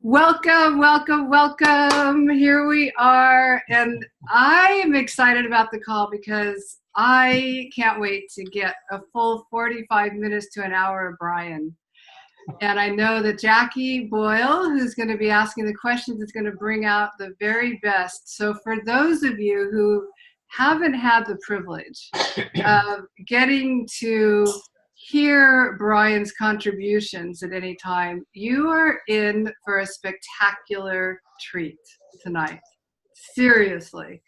Welcome, welcome, welcome. Here we are. And I am excited about the call because I can't wait to get a full 45 minutes to an hour of Brian. And I know that Jackie Boyle, who's going to be asking the questions, is going to bring out the very best. So for those of you who haven't had the privilege of getting to hear Brian's contributions at any time, you are in for a spectacular treat tonight. Seriously.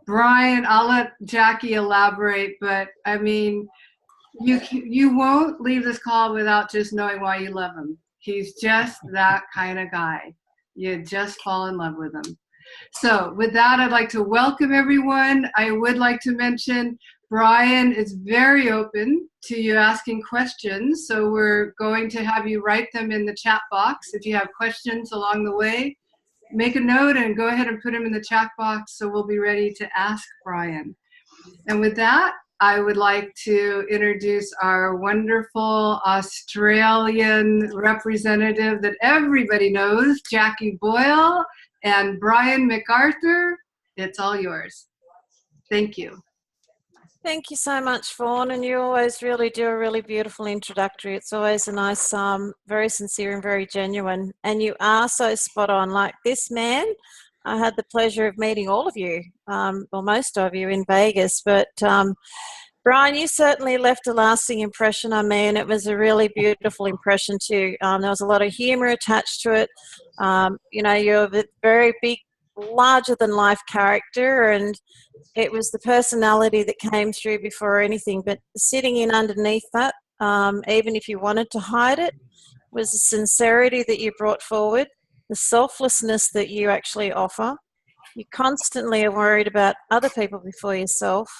Brian, I'll let Jackie elaborate, but I mean, you won't leave this call without just knowing why you love him. He's just that kind of guy. You just fall in love with him. So with that, I'd like to welcome everyone. I would like to mention Brian is very open to you asking questions. So we're going to have you write them in the chat box. If you have questions along the way, make a note and go ahead and put them in the chat box so we'll be ready to ask Brian. And with that, I would like to introduce our wonderful Australian representative that everybody knows, Jackie Boyle and Brian MacArthur. It's all yours. Thank you. Thank you so much, Fawn, and you always really do a really beautiful introductory. It's always a nice, very sincere and very genuine, and you are so spot on. Like this man, I had the pleasure of meeting all of you, or most of you in Vegas, but Brian, you certainly left a lasting impression on me, and it was a really beautiful impression too. There was a lot of humour attached to it. You know, you're a very big, larger-than-life character, and it was the personality that came through before anything. But sitting in underneath that, even if you wanted to hide it, was the sincerity that you brought forward, the selflessness that you actually offer. You constantly are worried about other people before yourself.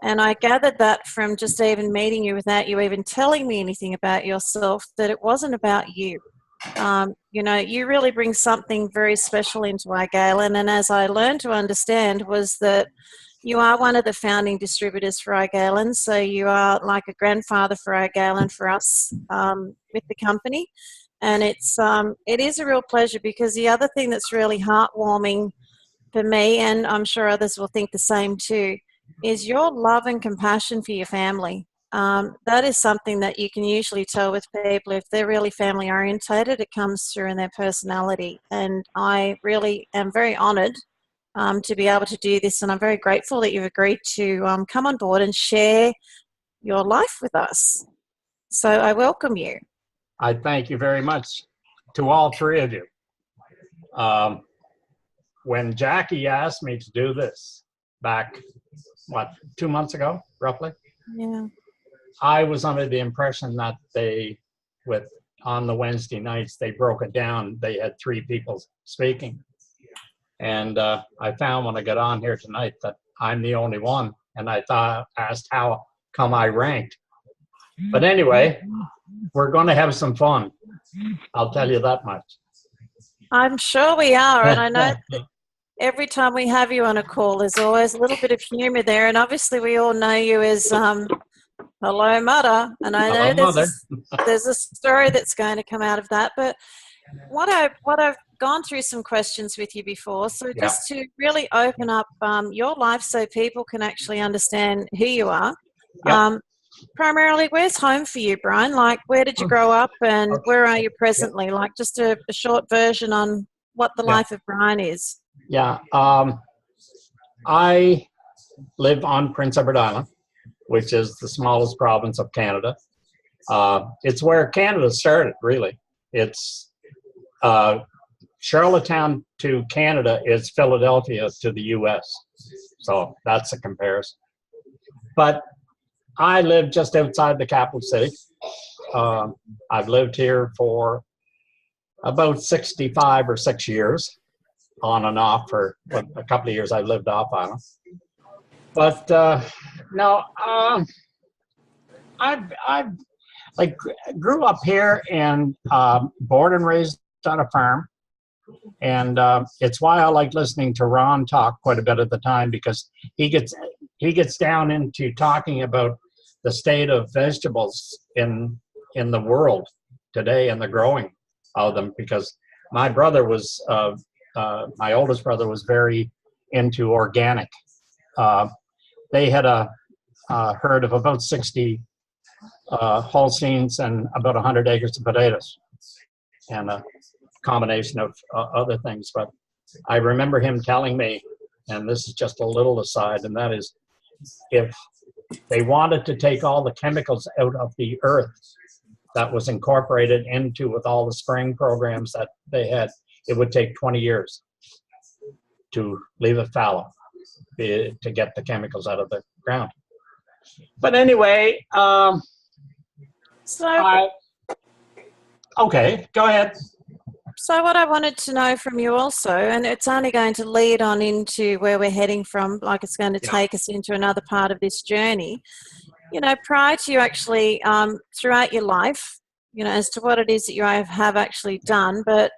And I gathered that from just even meeting you without you even telling me anything about yourself, that it wasn't about you. You know, you really bring something very special into iGalen. And as I learned to understand was that you are one of the founding distributors for iGalen. So you are like a grandfather for iGalen for us with the company. And it is a real pleasure, because the other thing that's really heartwarming for me, and I'm sure others will think the same too, is your love and compassion for your family. That is something that you can usually tell with people. If they're really family orientated, it comes through in their personality. And I really am very honoured to be able to do this, and I'm very grateful that you've agreed to come on board and share your life with us. So I welcome you. I thank you very much to all three of you. When Jackie asked me to do this back, 2 months ago, roughly? Yeah. I was under the impression that on the Wednesday nights, they broke it down. They had 3 people speaking. And I found when I got on here tonight that I'm the only one. And I asked how come I ranked. But anyway, we're going to have some fun. I'll tell you that much. I'm sure we are. And I know every time we have you on a call, there's always a little bit of humour there. And obviously we all know you as Hello Mother. And I know there's a story that's going to come out of that. But what I've gone through some questions with you before. So just to really open up your life so people can actually understand who you are. Yep. Primarily, where's home for you, Brian? Like, where did you grow up and where are you presently? Like, just a short version on what the life of Brian is. Yeah. I live on Prince Edward Island, which is the smallest province of Canada. It's where Canada started, really. It's Charlottetown to Canada is Philadelphia to the U.S. So that's a comparison. But I live just outside the capital city. I've lived here for about 65 or 6 years, on and off. For a couple of years I've lived off island. But no, I've like grew up here and born and raised on a farm. And it's why I like listening to Ron talk quite a bit at the time, because he gets down into talking about the state of vegetables in the world today and the growing of them, because my brother was, my oldest brother was very into organic. They had a herd of about 60 Holsteins and about 100 acres of potatoes, and a combination of other things. But I remember him telling me, and this is just a little aside, and that is, if they wanted to take all the chemicals out of the earth that was incorporated into with all the spraying programs that they had, it would take 20 years to leave it fallow, to get the chemicals out of the ground. But anyway, okay, go ahead. So what I wanted to know from you also, and it's only going to lead on into where we're heading from, like it's going to take us into another part of this journey. You know, prior to you actually, throughout your life, you know, as to what it is that you have actually done, but,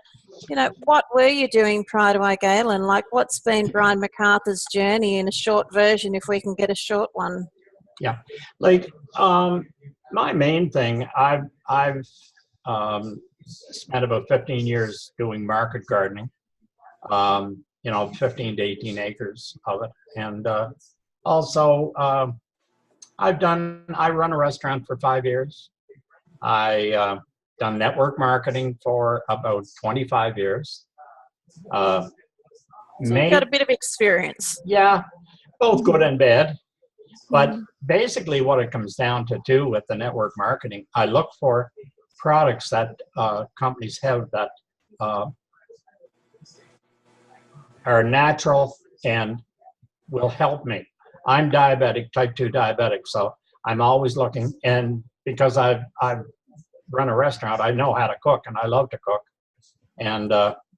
you know, what were you doing prior to Igalen? Like, what's been Brian MacArthur's journey in a short version, if we can get a short one? Yeah, like, my main thing, I've spent about 15 years doing market gardening, you know, 15 to 18 acres of it. And also, I run a restaurant for 5 years. I done network marketing for about 25 years. So you've got a bit of experience. Yeah, both good and bad. But basically what it comes down to too with the network marketing, I look for products that companies have that are natural and will help me. I'm diabetic, type 2 diabetic, so I'm always looking, and because I've run a restaurant, I know how to cook, and I love to cook. And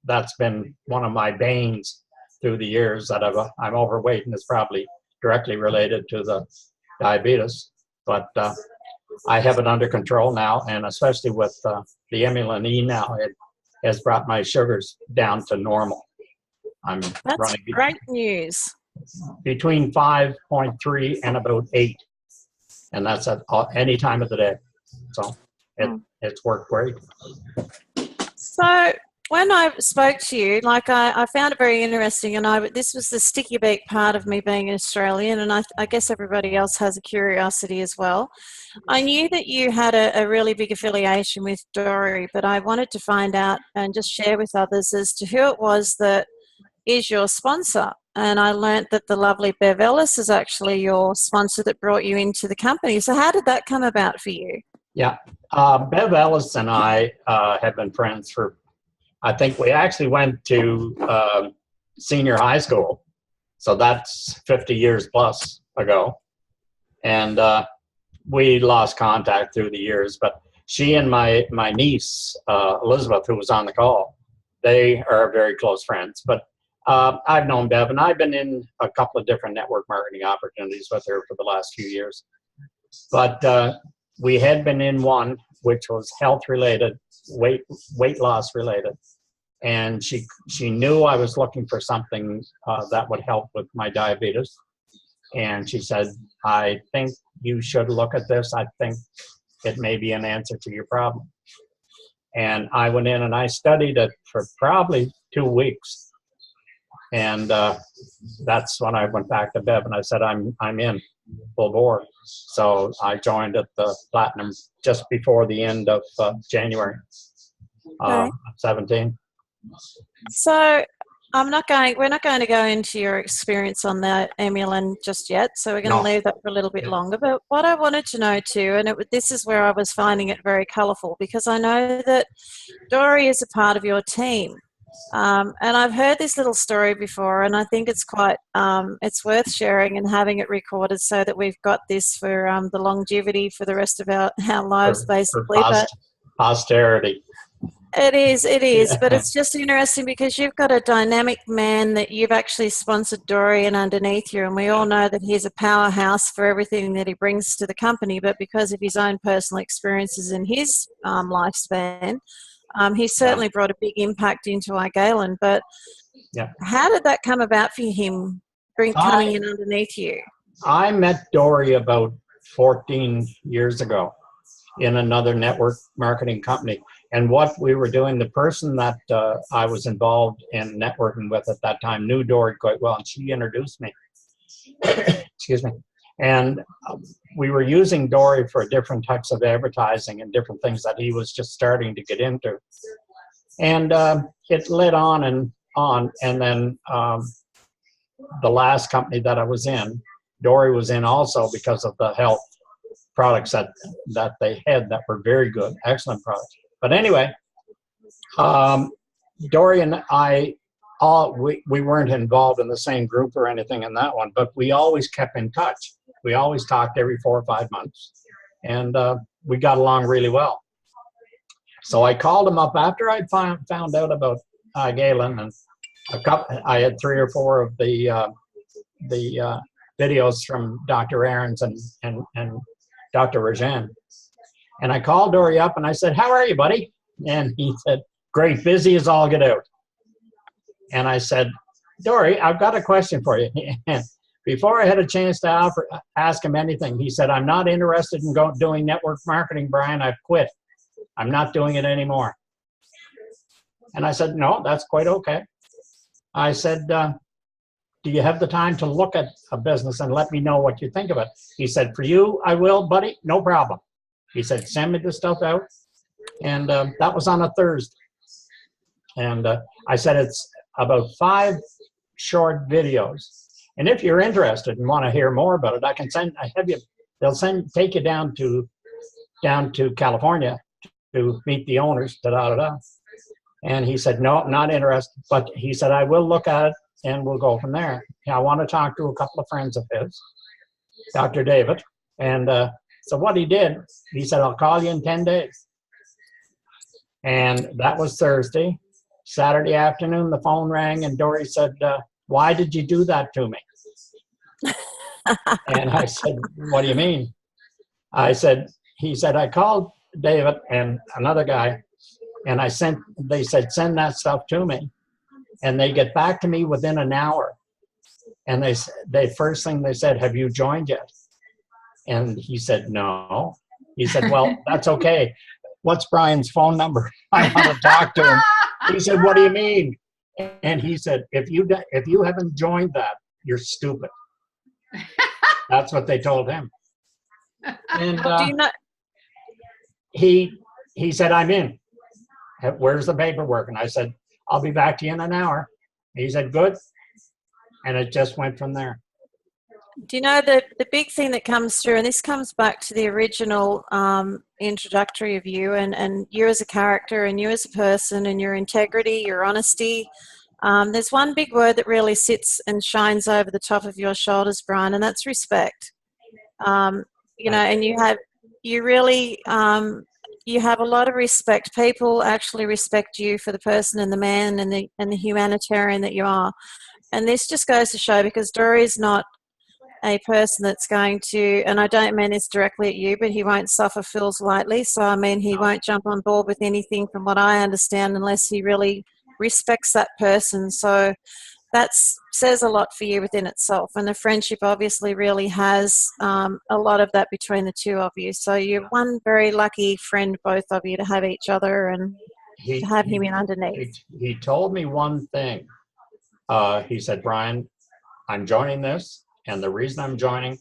that's been one of my banes through the years, that I'm overweight, and it's probably directly related to the diabetes. But I have it under control now, and especially with the Emulin E now, it has brought my sugars down to normal. That's running great news. Between 5.3 and about 8, and that's at any time of the day. So it's worked great. So when I spoke to you, like I found it very interesting, and this was the sticky beak part of me being an Australian, and I guess everybody else has a curiosity as well. I knew that you had a really big affiliation with Dory, but I wanted to find out and just share with others as to who it was that is your sponsor. And I learnt that the lovely Bev Ellis is actually your sponsor that brought you into the company. So how did that come about for you? Yeah, Bev Ellis and I have been friends for, I think we actually went to senior high school. So that's 50 years plus ago. And we lost contact through the years, but she and my niece, Elizabeth, who was on the call, they are very close friends. But I've known Bev, and I've been in a couple of different network marketing opportunities with her for the last few years. But we had been in one, which was health related, weight loss related. And she knew I was looking for something that would help with my diabetes. And she said, I think you should look at this. I think it may be an answer to your problem. And I went in and I studied it for probably 2 weeks. And that's when I went back to Bev and I said, I'm in full board. So I joined at the Platinum just before the end of January 17. So we're not going to go into your experience on the Emulin just yet. So we're going to leave that for a little bit longer. But what I wanted to know too, and this is where I was finding it very colourful, because I know that Dory is a part of your team. And I've heard this little story before, and I think it's quite, it's worth sharing and having it recorded so that we've got this for the longevity for the rest of our lives, basically. For posterity. It is, Yeah. but it's just interesting because you've got a dynamic man that you've actually sponsored Dorian underneath you, and we all know that he's a powerhouse for everything that he brings to the company, but because of his own personal experiences in his lifespan, he's certainly brought a big impact into Igalen. But how did that come about for him, coming in underneath you? I met Dory about 14 years ago in another network marketing company. And what we were doing, the person that I was involved in networking with at that time knew Dory quite well, and she introduced me. Excuse me. And we were using Dory for different types of advertising and different things that he was just starting to get into. And it led on and on. And then the last company that I was in, Dory was in also because of the health products that they had that were very good, excellent products. But anyway, Dory and I, we weren't involved in the same group or anything in that one, but we always kept in touch. We always talked every 4 or 5 months, and we got along really well. So I called him up after I found out about Galen, and I had 3 or 4 of the videos from Dr. Ahrens and Dr. Rajan. And I called Dory up and I said, "How are you, buddy?" And he said, "Great, busy as all get out." And I said, "Dory, I've got a question for you." And before I had a chance to ask him anything, he said, "I'm not interested in doing network marketing, Brian. I've quit. I'm not doing it anymore." And I said, "No, that's quite okay." I said, "Do you have the time to look at a business and let me know what you think of it?" He said, "For you, I will, buddy, no problem." He said, "Send me the stuff out." And that was on a Thursday. And I said, "It's about 5 short videos. And if you're interested and want to hear more about it, I can they'll take you down to California to meet the owners, da-da-da-da." And he said, "No, I'm not interested." But he said, "I will look at it and we'll go from there. I want to talk to a couple of friends of his, Dr. David." And so what he did, he said, "I'll call you in 10 days. And that was Thursday. Saturday afternoon, the phone rang and Dory said, "Why did you do that to me?" And I said, "What do you mean?" He said, "I called David and another guy, and they said, send that stuff to me. And they get back to me within an hour. And they first thing they said, 'Have you joined yet?' And he said, 'No.' He said, 'Well, that's okay. What's Brian's phone number? I want to talk to him.' He said, 'What do you mean?' And he said, if you haven't joined that, you're stupid." That's what they told him. And Do you know? he said, "I'm in. Where's the paperwork?" And I said, "I'll be back to you in an hour." And he said, "Good." And it just went from there. Do you know the big thing that comes through, and this comes back to the original introductory of you and you as a character and you as a person and your integrity, your honesty. There's one big word that really sits and shines over the top of your shoulders, Brian, and that's respect. You know, and you have a lot of respect. People actually respect you for the person and the man and the humanitarian that you are. And this just goes to show, because Dory is not a person that's going to, and I don't mean this directly at you, but he won't suffer fools lightly. So, I mean, he won't jump on board with anything from what I understand unless he really respects that person. So that says a lot for you within itself. And the friendship obviously really has a lot of that between the two of you. So you're one very lucky friend, both of you, to have each other and to have him in underneath. He told me one thing. He said, "Brian, I'm joining this. And the reason I'm joining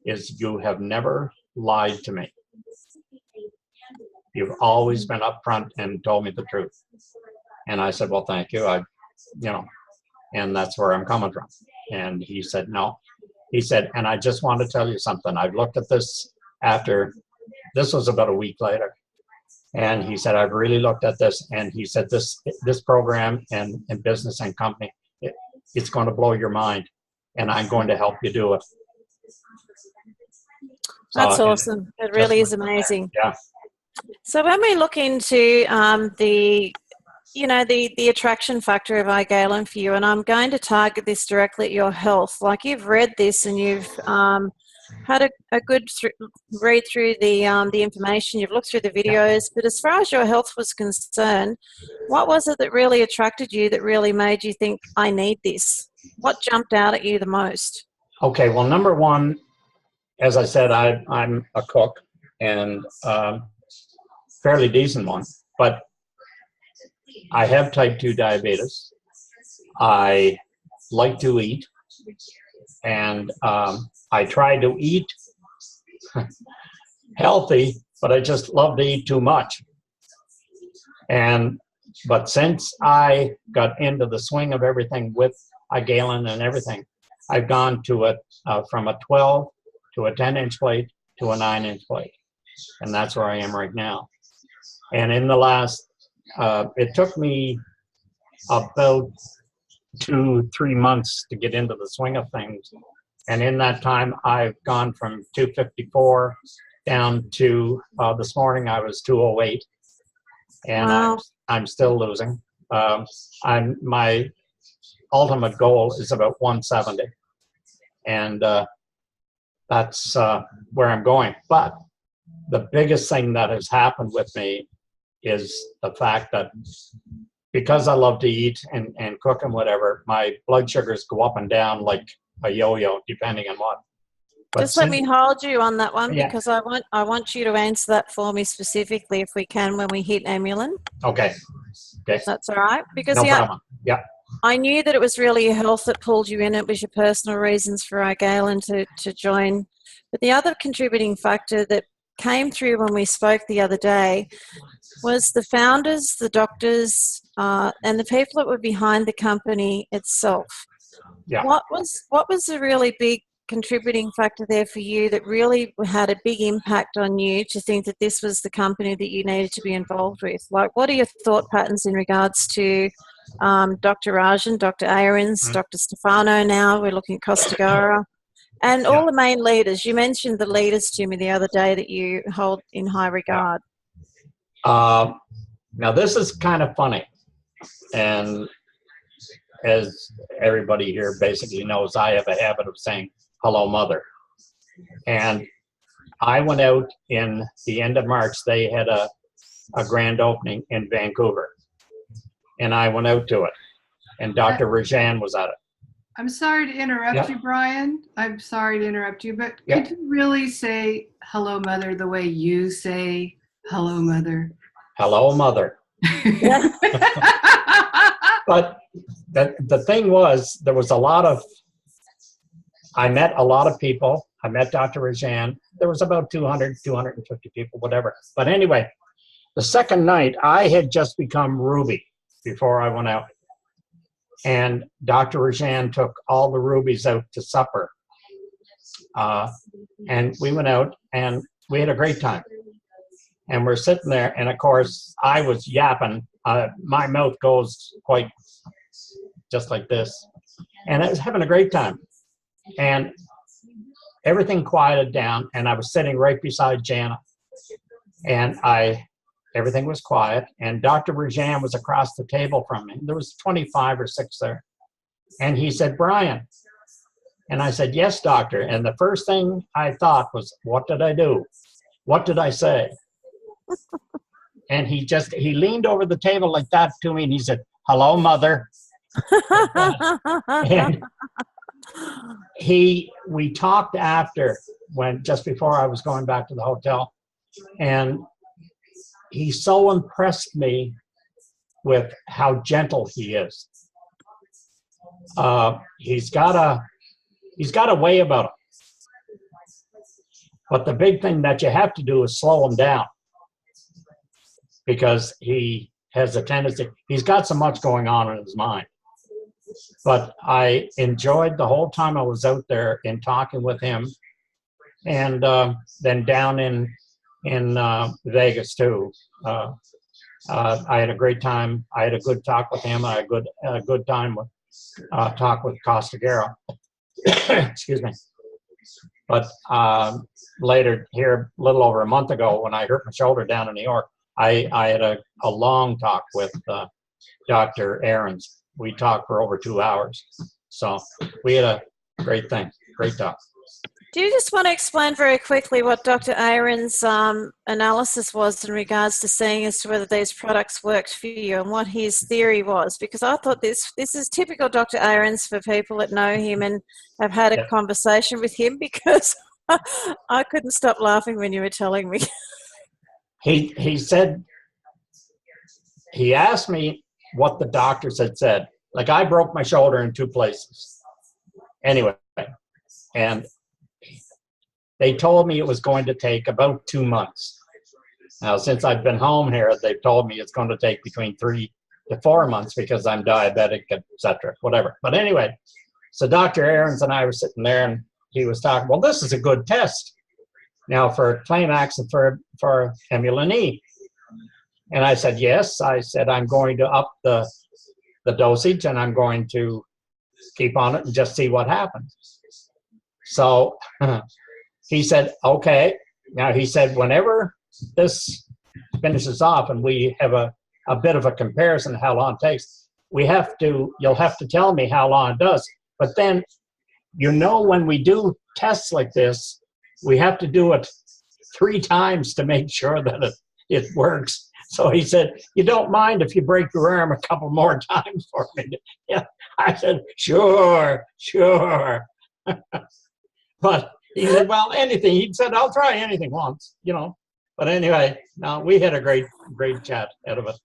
is you have never lied to me. You've always been upfront and told me the truth." And I said, "Well, thank you. And that's where I'm coming from." And he said, "No." He said, "And I just want to tell you something. I've looked at this this was about a week later. And he said, I've really looked at this." And he said, this program and business and company, it's going to blow your mind. And I'm going to help you do it." That's awesome. It really is amazing. Yeah. So when we look into the attraction factor of iGalen for you, and I'm going to target this directly at your health. Like, you've read this and you've had a good read through the information, you've looked through the videos, but as far as your health was concerned, what was it that really attracted you, that really made you think, I need this? What jumped out at you the most? Okay, well, number one, as I said, I'm a cook, and fairly decent one. But I have type 2 diabetes. I like to eat, and I try to eat healthy, but I just love to eat too much. But since I got into the swing of everything with Galen and everything, I've gone to from a 12 to a 10-inch plate to a 9-inch plate, and that's where I am right now. And in the last, it took me about 2-3 months to get into the swing of things, and in that time, I've gone from 254 down to this morning I was 208, and Wow. I'm still losing. My ultimate goal is about 170, and that's where I'm going. But the biggest thing that has happened with me is the fact that because I love to eat and cook and whatever, my blood sugars go up and down like a yo-yo, depending on what. But Just let me hold you on that one, Yeah. because I want you to answer that for me specifically, if we can, when we hit amylin. Okay. That's all right. Because No problem. Yeah. I knew that it was really your health that pulled you in. It was your personal reasons for Galen to join. But the other contributing factor that came through when we spoke the other day was the founders, the doctors, and the people that were behind the company itself. Yeah. What was the really big contributing factor there for you that really had a big impact on you to think that this was the company that you needed to be involved with? Like, what are your thought patterns in regards to Dr. Rajan, Dr. Ahrens, Dr. Stefano now, we're looking at Costagora, and all the main leaders? You mentioned the leaders to me the other day that you hold in high regard. Now, this is kind of funny, and as everybody here basically knows, I have a habit of saying, hello, mother. And I went out in the end of March. They had a grand opening in Vancouver, and I went out to it, and Dr. Rajan was at it. I'm sorry to interrupt you, Brian. I'm sorry to interrupt you, but could you really say hello, mother, the way you say hello, mother? Hello, mother. But the thing was, there was I met a lot of people. I met Dr. Rajan. There was about 200, 250 people, whatever. But anyway, the second night, I had just become Ruby before I went out. And Dr. Rajan took all the rubies out to supper. And we went out and we had a great time. And we're sitting there, and of course, I was yapping. My mouth goes quite just like this. And I was having a great time. And everything quieted down, and I was sitting right beside Jana. And everything was quiet, and Dr. Rajan was across the table from me. There was 25 or 6 there. And he said, Brian. And I said, yes, doctor. And the first thing I thought was, what did I do? What did I say? And he leaned over the table like that to me, and he said, hello, mother. And we talked after, just before I was going back to the hotel, and he so impressed me with how gentle he is. He's got a way about him. But the big thing that you have to do is slow him down, because he has a tendency, he's got so much going on in his mind. But I enjoyed the whole time I was out there in talking with him. And then down in Vegas too. I had a great time. I had a good talk with him. I had a good time with talk with Costagora. Excuse me. But later here, a little over a month ago, when I hurt my shoulder down in New York, I had a long talk with Dr. Ahrens. We talked for over 2 hours. So we had a great talk. Do you just want to explain very quickly what Dr. Ahrens' analysis was in regards to seeing as to whether these products worked for you, and what his theory was? Because I thought this is typical Dr. Ahrens for people that know him and have had a conversation with him, because I couldn't stop laughing when you were telling me. He said he asked me what the doctors had said. Like, I broke my shoulder in 2 places. Anyway, and they told me it was going to take about 2 months. Now, since I've been home here, they've told me it's going to take between 3 to 4 months because I'm diabetic, etc., whatever. But anyway, so Dr. Aarons and I were sitting there, and he was talking, well, this is a good test now for Climax and for Emulin E. And I said, yes. I said, I'm going to up the dosage, and I'm going to keep on it and just see what happens. So he said, okay. Now, he said, whenever this finishes off and we have a bit of a comparison of how long it takes, you'll have to tell me how long it does. But then, when we do tests like this, we have to do it 3 times to make sure that it works. So he said, you don't mind if you break your arm a couple more times for me? Yeah. I said, sure. But he said, well, anything. He said, I'll try anything once, But anyway, no, we had a great chat out of it.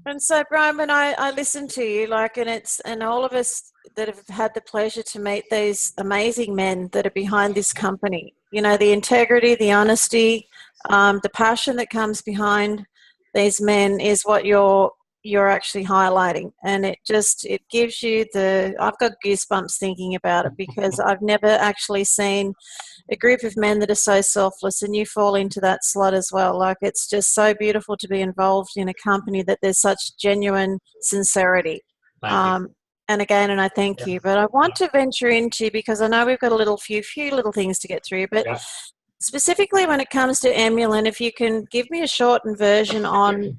And so, Brian, when I listen to you, and all of us that have had the pleasure to meet these amazing men that are behind this company, the integrity, the honesty, the passion that comes behind these men is what you're actually highlighting. And it gives you I've got goosebumps thinking about it, because I've never actually seen a group of men that are so selfless, and you fall into that slot as well. It's just so beautiful to be involved in a company that there's such genuine sincerity. And I thank you. But I want to venture into, because I know we've got a few little things to get through, but specifically when it comes to Emulin, if you can give me a shortened version on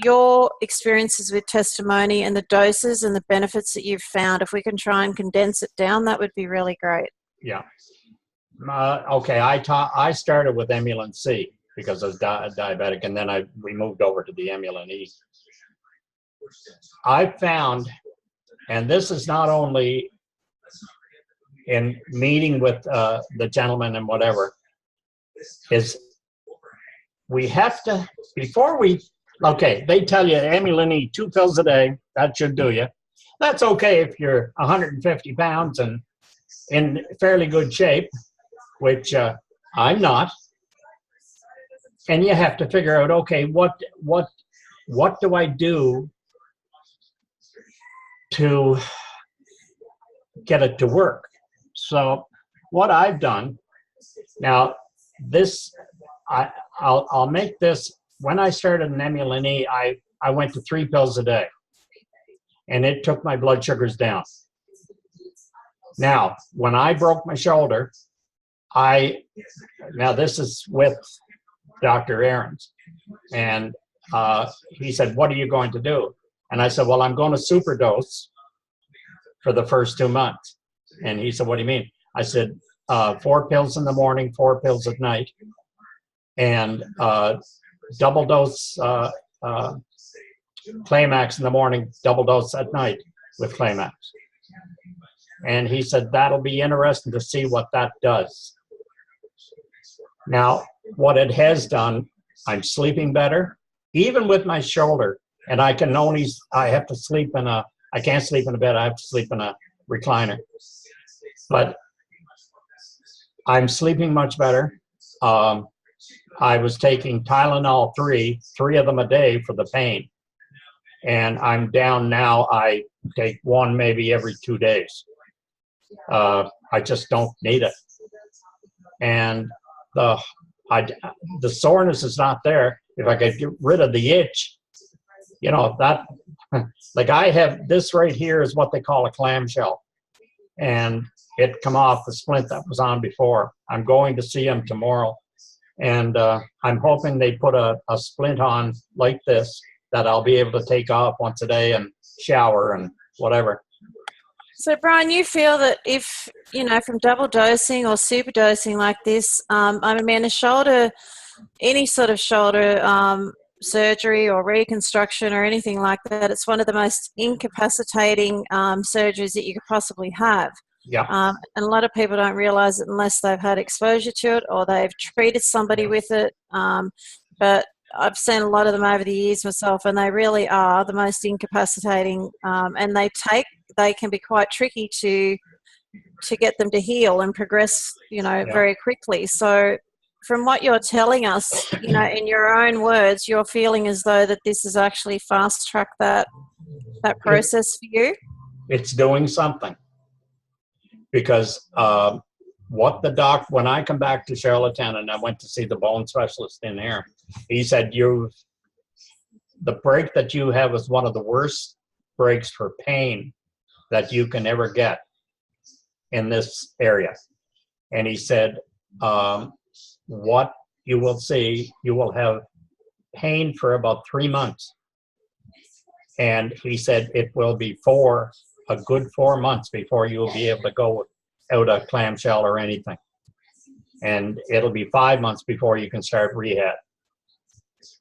your experiences with testimony and the doses and the benefits that you've found. If we can try and condense it down, that would be really great. Yeah. Okay. I started with Emulin C because I was diabetic, and then we moved over to the Emulin E. I found, and this is not only in meeting with the gentleman and whatever, is we have to, they tell you Emulin E, 2 pills a day, that should do you. That's okay if you're 150 pounds and in fairly good shape, which I'm not. And you have to figure out, okay, what do I do to get it to work? So what I've done now, I'll make this. When I started an Emulin E, I went to 3 pills a day, and it took my blood sugars down. Now, when I broke my shoulder, now this is with Dr. Aarons, and he said, what are you going to do? And I said, well, I'm going to superdose for the first 2 months. And he said, what do you mean? I said, 4 pills in the morning, 4 pills at night, and double dose Climax in the morning, double dose at night with Climax. And he said, that'll be interesting to see what that does. Now, what it has done, I'm sleeping better, even with my shoulder, and I have to sleep I can't sleep in a bed, I have to sleep in a recliner. But I'm sleeping much better. I was taking Tylenol 3 of them a day for the pain. And I'm down now, I take 1 maybe every 2 days. I just don't need it. And the soreness is not there. If I could get rid of the itch, that, like I have this right here is what they call a clamshell. And it come off the splint that was on before. I'm going to see him tomorrow. And I'm hoping they put a splint on like this that I'll be able to take off once a day and shower and whatever. So, Brian, you feel that if, from double dosing or super dosing like this, any sort of shoulder surgery or reconstruction or anything like that, it's one of the most incapacitating surgeries that you could possibly have. Yeah. And a lot of people don't realize it unless they've had exposure to it or they've treated somebody with it. But I've seen a lot of them over the years myself, and they really are the most incapacitating, and they can be quite tricky to get them to heal and progress, very quickly. So from what you're telling us, in your own words, you're feeling as though that this has actually fast-tracked that process for you? It's doing something. Because when I come back to Charlottetown and I went to see the bone specialist in here, he said, the break that you have is one of the worst breaks for pain that you can ever get in this area. And he said, what you will see, you will have pain for about 3 months. And he said it will be a good 4 months before you'll be able to go out a clamshell or anything. And it'll be 5 months before you can start rehab.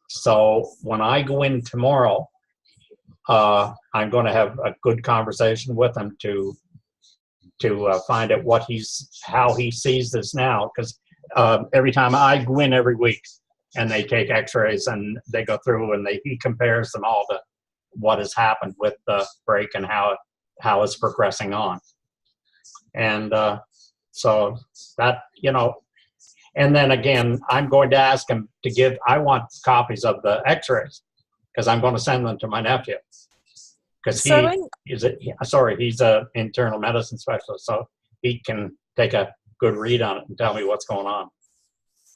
So when I go in tomorrow, I'm going to have a good conversation with him to find out how he sees this now. Because every time I go in every week and they take x-rays and they go through and he compares them all to what has happened with the break and how it's progressing on. And so that, and then again, I'm going to ask him I want copies of the x-rays because I'm going to send them to my nephew. Because he's a internal medicine specialist, so he can take a good read on it and tell me what's going on.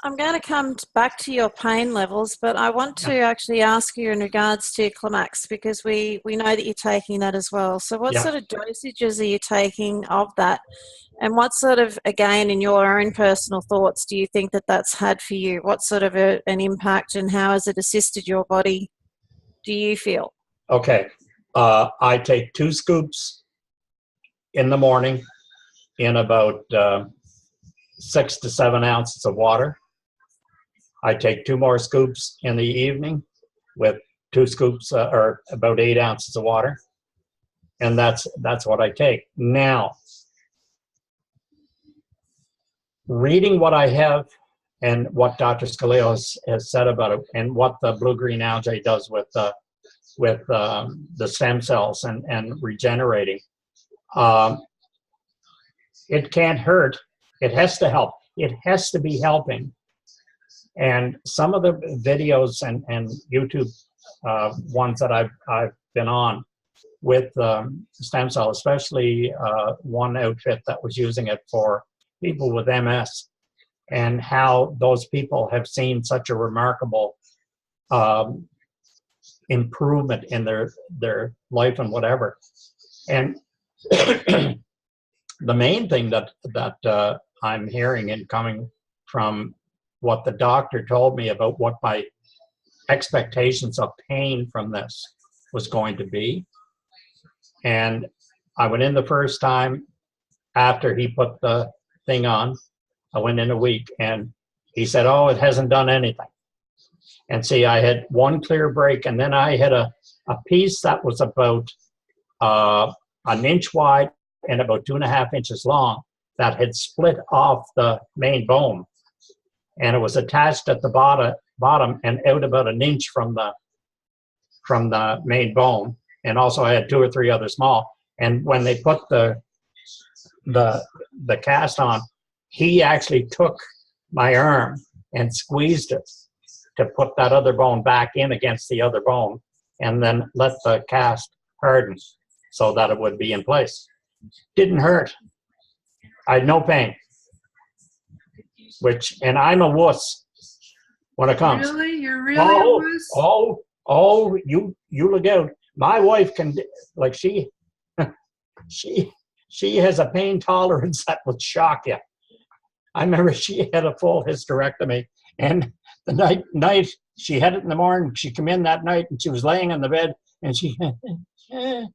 I'm going to come back to your pain levels, but I want to actually ask you in regards to Climax, because we know that you're taking that as well. So what sort of dosages are you taking of that? And what sort of, again, in your own personal thoughts, do you think that that's had for you? What sort of an impact, and how has it assisted your body, do you feel? Okay. I take 2 scoops in the morning in about 6 to 7 ounces of water. I take 2 more scoops in the evening with 2 scoops or about 8 ounces of water. And that's what I take. Now, reading what I have and what Dr. Scaleo has said about it and what the blue-green algae does with the stem cells and regenerating, it can't hurt. It has to help. It has to be helping. And some of the videos and YouTube ones that I've been on with stem cell, especially one outfit that was using it for people with MS, and how those people have seen such a remarkable improvement in their life and whatever. And the main thing that I'm hearing and coming from what the doctor told me about what my expectations of pain from this was going to be. And I went in the first time after he put the thing on. I went in a week and he said, oh, it hasn't done anything. And see, I had one clear break, and then I had a piece that was about an inch wide and about 2.5 inches long that had split off the main bone. And it was attached at the bottom and out about an inch from the main bone. And also I had 2 or 3 other small. And when they put the cast on, he actually took my arm and squeezed it to put that other bone back in against the other bone, and then let the cast harden so that it would be in place. Didn't hurt. I had no pain. And I'm a wuss when it comes. Really? You're really a wuss? Oh, you look out. My wife can, like, she has a pain tolerance that would shock you. I remember she had a full hysterectomy, and the night she had it in the morning, she came in that night and she was laying on the bed and she and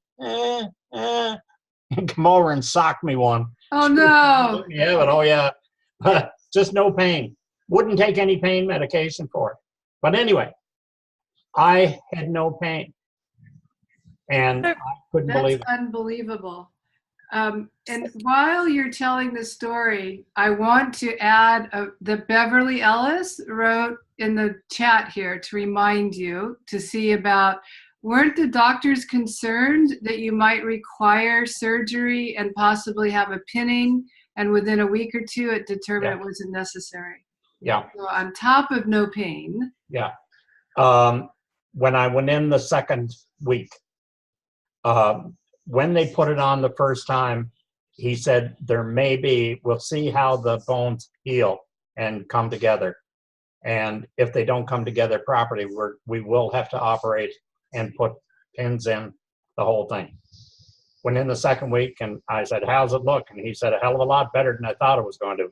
come over and socked me one. Oh no. Yeah, but oh yeah. Just no pain. Wouldn't take any pain medication for it. But anyway, I had no pain. And I couldn't believe it. That's unbelievable. And while you're telling the story, I want to add that Beverly Ellis wrote in the chat here to remind you to see about, weren't the doctors concerned that you might require surgery and possibly have a pinning, and within a week or two it determined it wasn't necessary? Yeah. So on top of no pain. Yeah. When I went in the second week, when they put it on the first time, he said there may be, we'll see how the bones heal and come together. And if they don't come together properly, we will have to operate and put pins in the whole thing. Went in the second week and I said, how's it look? And he said, a hell of a lot better than I thought it was going to.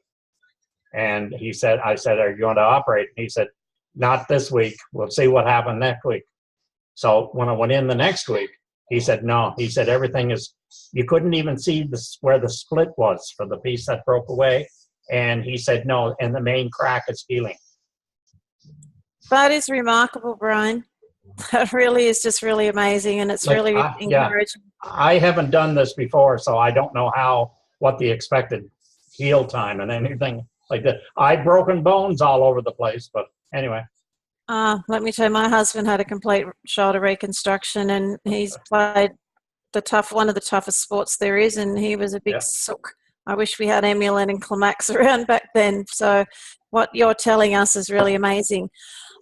And he said, I said, are you going to operate? And he said, not this week. We'll see what happens next week. So when I went in the next week, he said, no. He said, everything is, you couldn't even see where the split was for the piece that broke away. And he said, no, and the main crack is healing. That is remarkable, Brian. That really is just really amazing, and it's really encouraging. I haven't done this before, so I don't know what the expected heal time and anything like that. I've broken bones all over the place, but anyway. Let me tell you, my husband had a complete shoulder reconstruction, and he's played one of the toughest sports there is, and he was a big sook. I wish we had Emulan and Climax around back then. So what you're telling us is really amazing.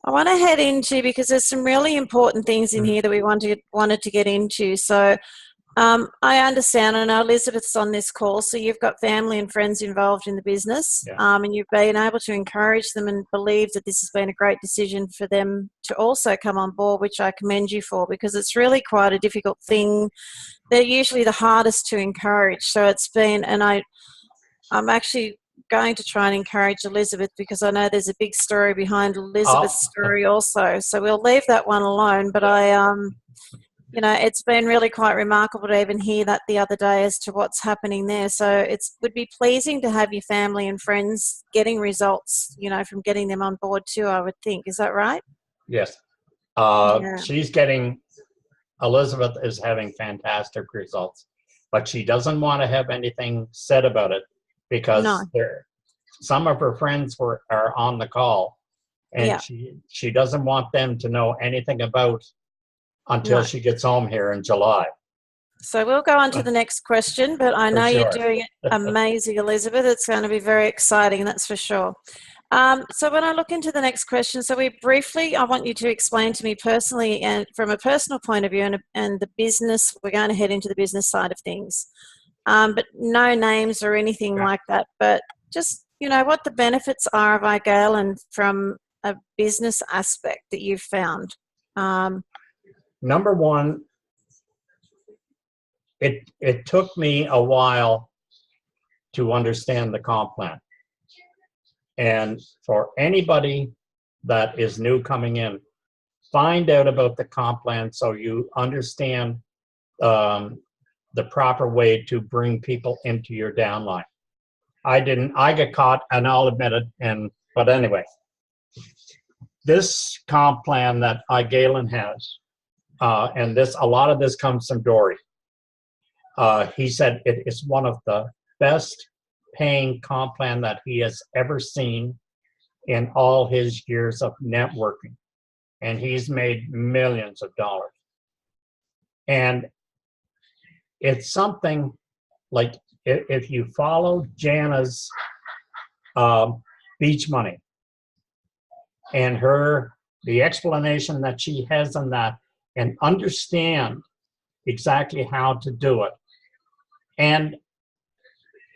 I want to head into, because there's some really important things in here that we wanted to get into. So I understand, I know Elizabeth's on this call, so you've got family and friends involved in the business, and you've been able to encourage them and believe that this has been a great decision for them to also come on board, which I commend you for, because it's really quite a difficult thing. They're usually the hardest to encourage. So it's been, and I'm actually going to try and encourage Elizabeth, because I know there's a big story behind Elizabeth's story also. So we'll leave that one alone. But you know, it's been really quite remarkable to even hear that the other day as to what's happening there. So it would be pleasing to have your family and friends getting results, you know, from getting them on board too, I would think. Is that right? Yes. Elizabeth is having fantastic results, but she doesn't want to have anything said about it, because some of her friends are on the call, and she doesn't want them to know anything about until she gets home here in July. So we'll go on to the next question, but I know you're doing it amazing, Elizabeth. It's going to be very exciting, that's for sure. So when I look into the next question, so I want you to explain to me personally and from a personal point of view and the business, we're going to head into the business side of things, but no names or anything like that, but just, you know, what the benefits are of iGalen from a business aspect that you've found. Number one, it took me a while to understand the comp plan. And for anybody that is new coming in, find out about the comp plan so you understand the proper way to bring people into your downline. I got caught, and I'll admit it, but anyway, this comp plan that iGalen has, and a lot of this comes from Dory. He said it is one of the best paying comp plan that he has ever seen in all his years of networking. And he's made millions of dollars. And it's something like, if you follow Jana's beach money and the explanation that she has on that, and understand exactly how to do it. And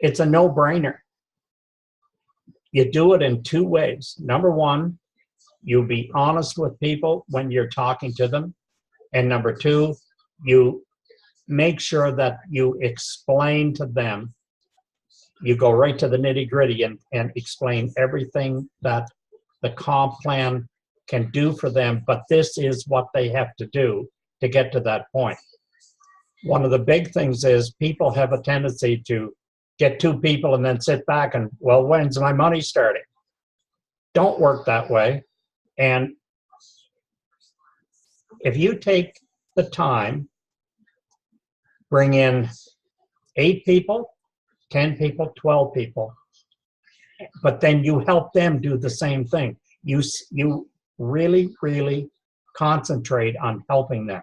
it's a no-brainer. You do it in two ways. Number one, you be honest with people when you're talking to them. And number two, you make sure that you explain to them, you go right to the nitty-gritty and explain everything that the comp plan can do for them, but this is what they have to do to get to that point. One of the big things is people have a tendency to get two people and then sit back and, well, when's my money starting? Don't work that way. And if you take the time, bring in 8 people, 10 people, 12 people. But then you help them do the same thing. You really, really concentrate on helping them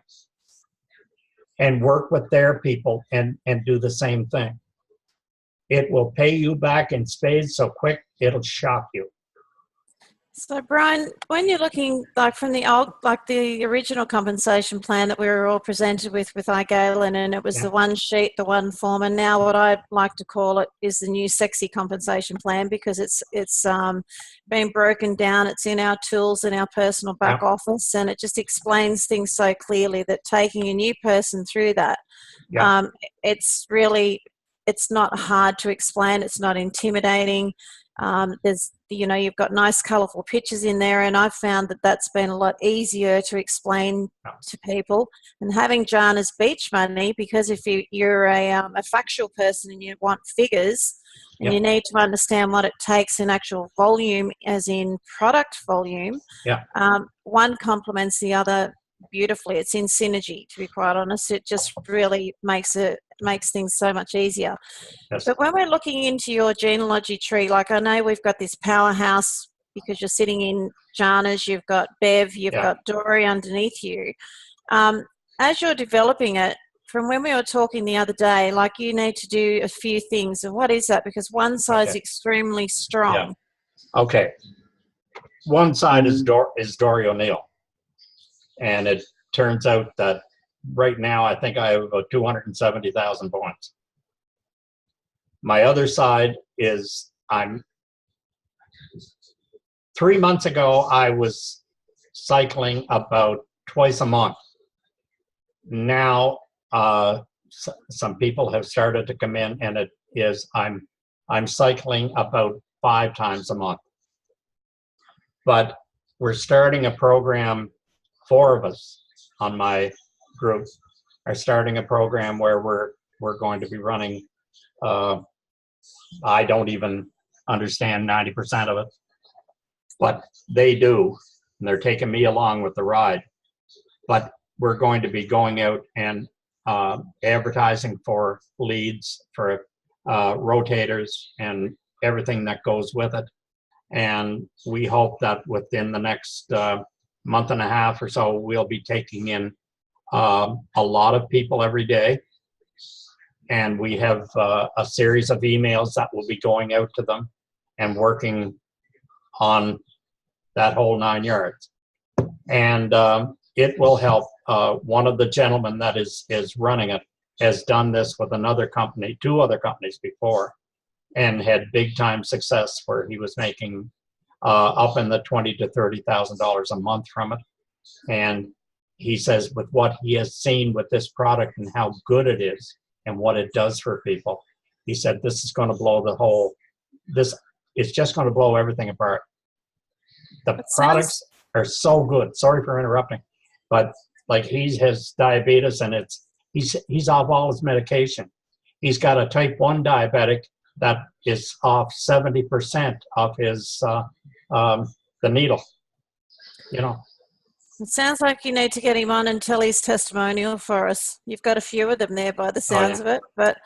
and work with their people and do the same thing. It will pay you back in spades so quick, it'll shock you. So Brian, when you're looking like from the old, like the original compensation plan that we were all presented with iGalen, and it was the one sheet, the one form, and now what I like to call it is the new sexy compensation plan, because it's been broken down. It's in our tools in our personal back office, and it just explains things so clearly that taking a new person through that, it's not hard to explain. It's not intimidating. There's, you've got nice colourful pictures in there, and I've found that that's been a lot easier to explain to people. And having Jana's beach money, because if you're a factual person and you want figures, and you need to understand what it takes in actual volume, as in product volume, one complements the other beautifully. It's in synergy, to be quite honest. It just really makes things so much easier. Yes. But when we're looking into your genealogy tree, like I know we've got this powerhouse because you're sitting in Jana's, you've got Bev, you've got Dory underneath you. As you're developing it, from when we were talking the other day, like you need to do a few things. And what is that? Because one side's extremely strong. Yeah. Okay. One side is Dory O'Neill. And it turns out that right now I think I have about 270,000 points. My other side is 3 months ago I was cycling about twice a month. Now some people have started to come in, and it is I'm cycling about 5 times a month. But we're starting a program. 4 of us on my group are starting a program where we're going to be running. I don't even understand 90% of it, but they do, and they're taking me along with the ride. But we're going to be going out and advertising for leads, for rotators, and everything that goes with it. And we hope that within the next month and a half or so, we'll be taking in a lot of people every day. And we have a series of emails that will be going out to them and working on that whole 9 yards. And it will help. One of the gentlemen that is running it has done this with another company, 2 other companies before, and had big time success where he was making up in the $20,000 to $30,000 a month from it. And he says with what he has seen with this product and how good it is and what it does for people, he said this is going to blow it's just going to blow everything apart. The products are so good. Sorry for interrupting, but like he has diabetes, and he's off all his medication. He's got a type 1 diabetic that is off 70% of his the needle. It sounds like you need to get him on and tell his testimonial for us. You've got a few of them there by the sounds of it. But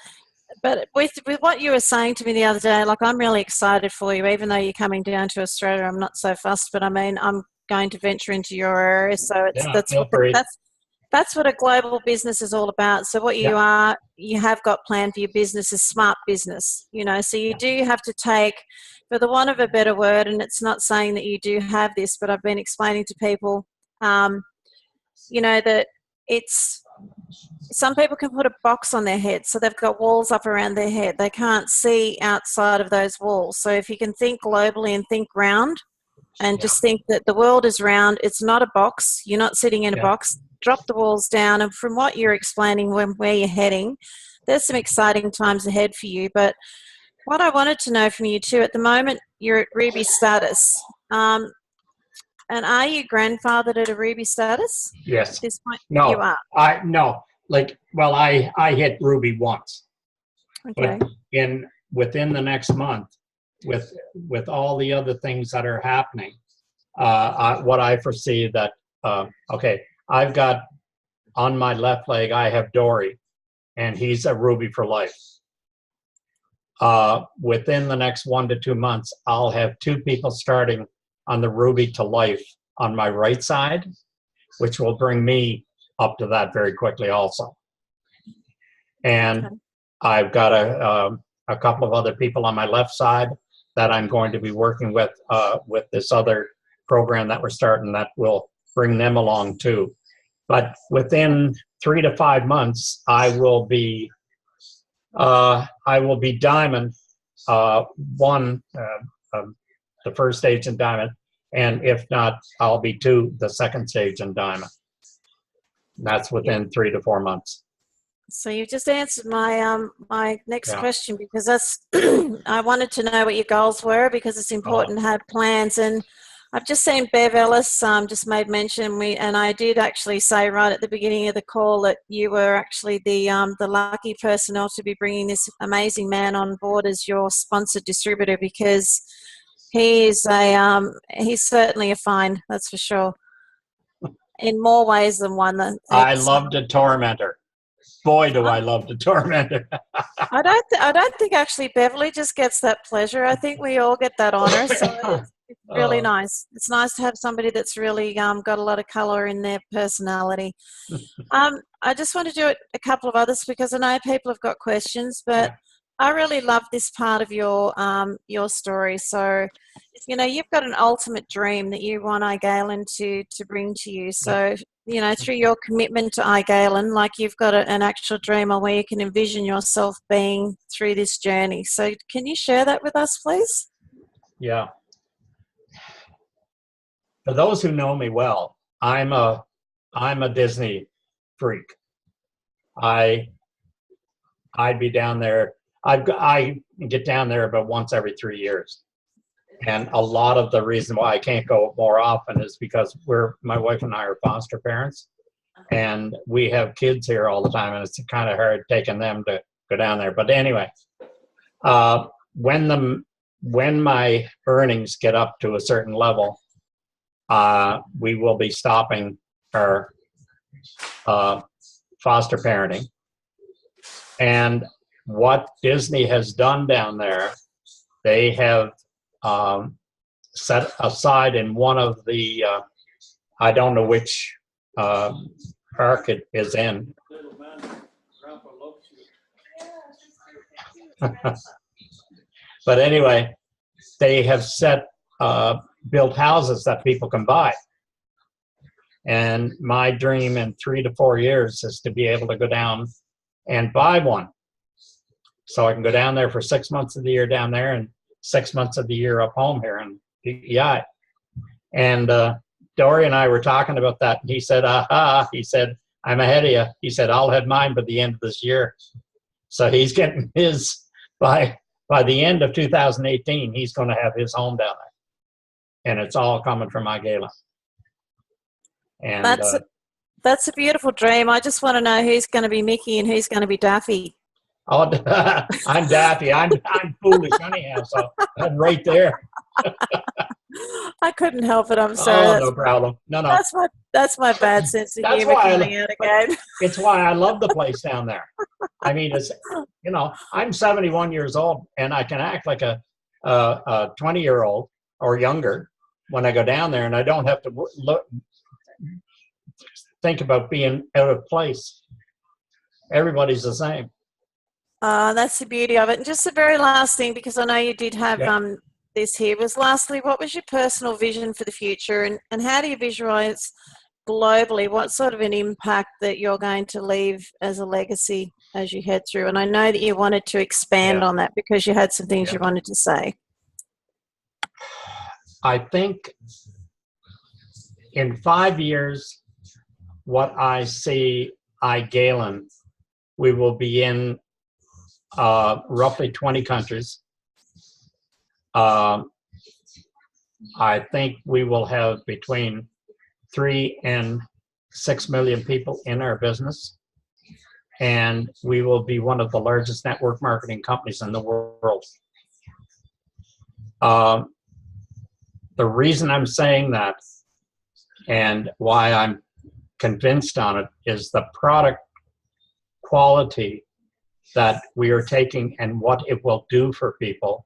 with what you were saying to me the other day, like I'm really excited for you, even though you're coming down to Australia. I'm not so fussed, but I mean, I'm going to venture into your area. So that's what a global business is all about. So what you have got planned for your business is smart business, so you do have to take, for the want of a better word, and it's not saying that you do have this, but I've been explaining to people, that some people can put a box on their head, so they've got walls up around their head. They can't see outside of those walls. So if you can think globally and think round, and just think that the world is round, it's not a box, you're not sitting in a box, drop the walls down. And from what you're explaining, where you're heading, there's some exciting times ahead for you. But what I wanted to know from you too, at the moment you're at Ruby status. And are you grandfathered at a Ruby status? Yes. At this point? No. You are? I hit Ruby once. Okay. But within the next month, with all the other things that are happening, what I foresee that, I've got on my left leg, I have Dory. and he's a Ruby for life. Within the next 1 to 2 months, I'll have 2 people starting on the Ruby to life on my right side, which will bring me up to that very quickly also. And Okay. I've got a couple of other people on my left side that I'm going to be working with this other program that we're starting that will bring them along too. But within 3 to 5 months, I will be diamond one, the first stage in diamond, and if not, I'll be 2, the second stage in diamond. And that's within 3 to 4 months. So you just answered my my next Yeah. question, because that's I wanted to know what your goals were, because it's important to have plans. And I've just seen Bev Ellis just made mention, and I did actually say right at the beginning of the call that you were actually the lucky personnel to be bringing this amazing man on board as your sponsored distributor, because he is he's certainly a find, that's for sure, in more ways than one. I love to torment her. Boy, do I love to torment her. I don't think actually Beverly just gets that pleasure. I think we all get that honor. So it's really nice. It's nice to have somebody that's really got a lot of color in their personality. I just want to do a couple of others because I know people have got questions, but Yeah. I really love this part of your story. So, you know, you've got an ultimate dream that you want iGalen to bring to you. So, you know, through your commitment to iGalen, like you've got an actual dream on where you can envision yourself being through this journey. So can you share that with us, please? Yeah. For those who know me well, I'm a Disney freak. I'd be down there. I get down there about once every 3 years. And a lot of the reason why I can't go more often is because my wife and I are foster parents, and we have kids here all the time, and it's kind of hard taking them to go down there. But anyway, when my earnings get up to a certain level, we will be stopping our foster parenting. And what Disney has done down there, they have set aside in one of the, I don't know which park it is in. But anyway, they have built houses that people can buy. And my dream in 3 to 4 years is to be able to go down and buy one. So I can go down there for 6 months of the year down there and 6 months of the year up home here in PEI. And Dory and I were talking about that, and he said, aha, he said, I'm ahead of you. He said, I'll have mine by the end of this year. So he's getting his, by the end of 2018, he's going to have his home down there. And it's all coming from iGalen. And that's a beautiful dream. I just want to know who's going to be Mickey and who's going to be Daffy. Oh, I'm Daffy. I'm foolish anyhow, so I'm right there. I couldn't help it. I'm sorry. Oh, no problem. No. That's my bad sense of That's humor why coming out again. It's why I love the place down there. I mean, it's, you know, I'm 71 years old, and I can act like a 20-year-old or younger when I go down there, and I don't have to think about being out of place. Everybody's the same. That's the beauty of it. And just the very last thing, because I know you did have this here, was lastly, what was your personal vision for the future, and how do you visualize globally what sort of an impact that you're going to leave as a legacy as you head through? And I know that you wanted to expand on that because you had some things you wanted to say. I think in 5 years, what I see iGalen, we will be in roughly 20 countries. I think we will have between 3 and 6 million people in our business, and we will be one of the largest network marketing companies in the world. The reason I'm saying that and why I'm convinced on it is the product quality that we are taking and what it will do for people,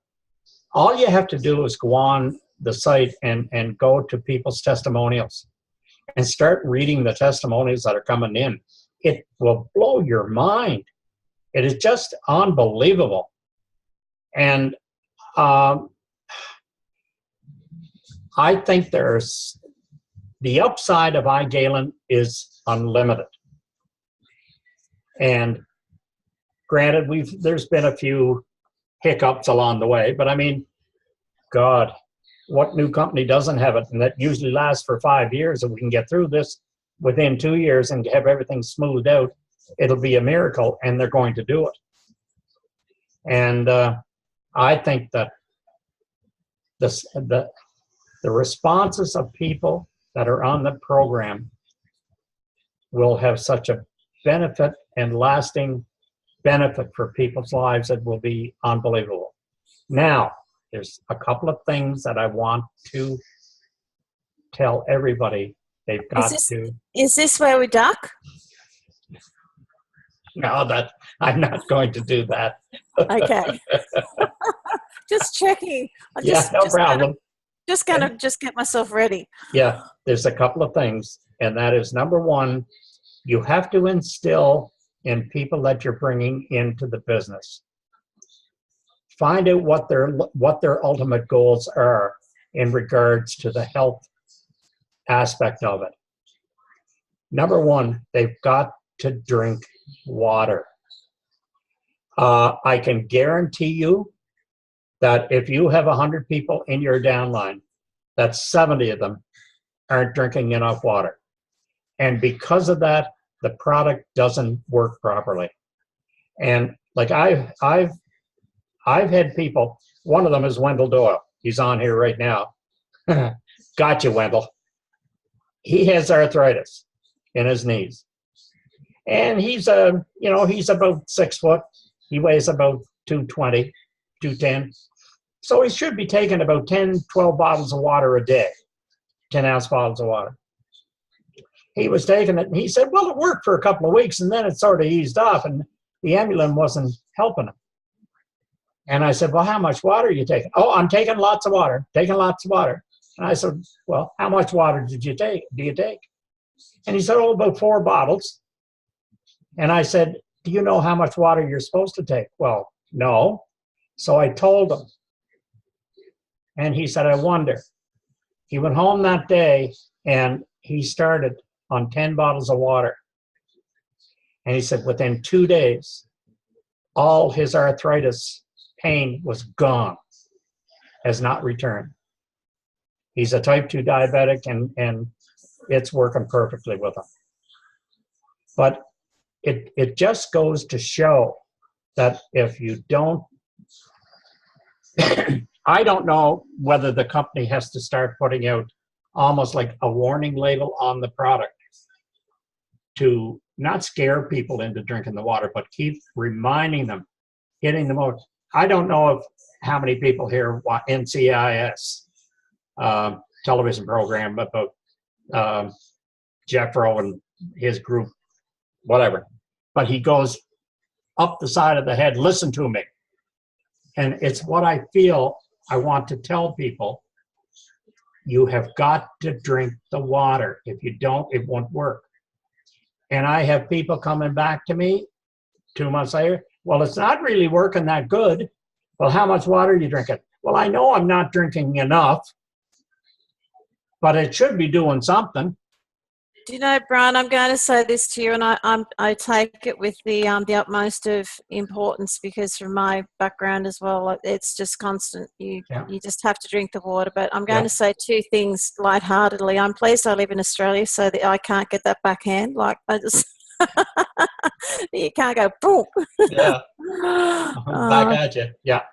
all you have to do is go on the site and go to people's testimonials and start reading the testimonials that are coming in. It will blow your mind. It is just unbelievable. And I think there's the upside of iGalen is unlimited. And granted, there's been a few hiccups along the way, but I mean, God, what new company doesn't have it? And that usually lasts for 5 years. If we can get through this within 2 years and have everything smoothed out, it'll be a miracle, and they're going to do it. And I think that the responses of people that are on the program will have such a benefit and lasting benefit for people's lives that will be unbelievable. Now, there's a couple of things that I want to tell everybody they've got to. Is this where we duck? No, that I'm not going to do that. Okay. Just checking. No problem. Just gonna get myself ready. Yeah, there's a couple of things, and that is, number one, you have to instill in people that you're bringing into the business. Find out what their ultimate goals are in regards to the health aspect of it. Number one, they've got to drink water. I can guarantee you that if you have 100 people in your downline, that 70 of them aren't drinking enough water. And because of that, the product doesn't work properly. And like I've had people, one of them is Wendell Doyle. He's on here right now. Gotcha, Wendell. He has arthritis in his knees. And he's about 6 foot. He weighs about 220, 210. So he should be taking about 10, 12 bottles of water a day, 10-ounce bottles of water. He was taking it, and he said, well, it worked for a couple of weeks, and then it sort of eased off, and the Ambulin wasn't helping him. And I said, well, how much water are you taking? Oh, I'm taking lots of water, And I said, well, how much water do you take? And he said, oh, about 4 bottles. And I said, do you know how much water you're supposed to take? Well, no. So I told him. And he said, I wonder. He went home that day, and he started on 10 bottles of water. And he said within 2 days, all his arthritis pain was gone, has not returned. He's a type 2 diabetic, and it's working perfectly with him. But it just goes to show that if you don't, I don't know whether the company has to start putting out almost like a warning label on the product to not scare people into drinking the water, but keep reminding them, hitting them out. I don't know how many people here watch NCIS television program about Jeffro and his group, whatever. But he goes up the side of the head, listen to me. And it's what I feel I want to tell people. You have got to drink the water. If you don't, it won't work. And I have people coming back to me 2 months later, well, it's not really working that good. Well, how much water are you drinking? Well, I know I'm not drinking enough, but it should be doing something. Do you know, Brian, I'm going to say this to you, and I take it with the utmost of importance, because from my background as well, it's just constant. You just have to drink the water. But I'm going to say 2 things lightheartedly. I'm pleased I live in Australia so that I can't get that backhand. Like, I just, you can't go, boom. Yeah. Back at you. Yeah.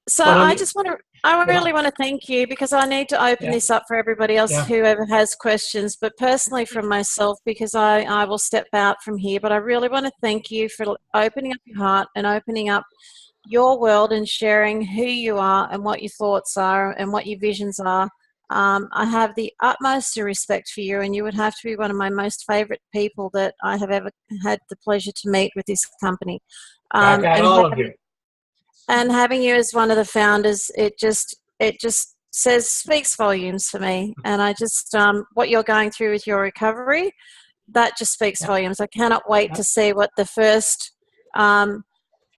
So I really want to thank you, because I need to open this up for everybody else, whoever has questions, but personally from myself, because I will step out from here. But I really want to thank you for opening up your heart and opening up your world and sharing who you are and what your thoughts are and what your visions are I have the utmost respect for you, and you would have to be one of my most favourite people that I have ever had the pleasure to meet with this company. I got all of you. And having you as one of the founders, it just speaks volumes for me. And I just, what you're going through with your recovery, that just speaks volumes. I cannot wait to see what the first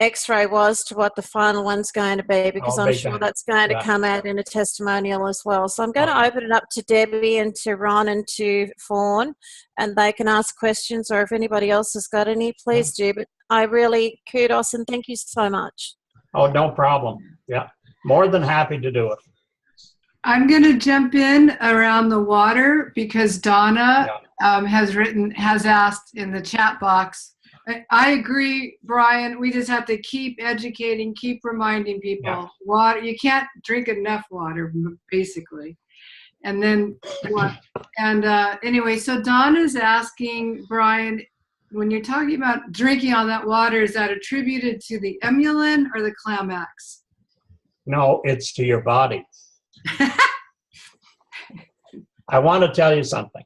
X-ray was to what the final one's going to be, because I'm sure that's going to come out in a testimonial as well. So I'm going to open it up to Debbie and to Ron and to Fawn, and they can ask questions, or if anybody else has got any, please do. But I really kudos and thank you so much. Oh, no problem. Yeah, more than happy to do it. I'm going to jump in around the water because Donna has asked in the chat box. I agree, Brian. We just have to keep educating, keep reminding people. Yeah. Water, you can't drink enough water, basically. And then what? And anyway, so Donna's asking, Brian, when you're talking about drinking all that water, is that attributed to the emulin or the Clamax? No, it's to your body. I want to tell you something,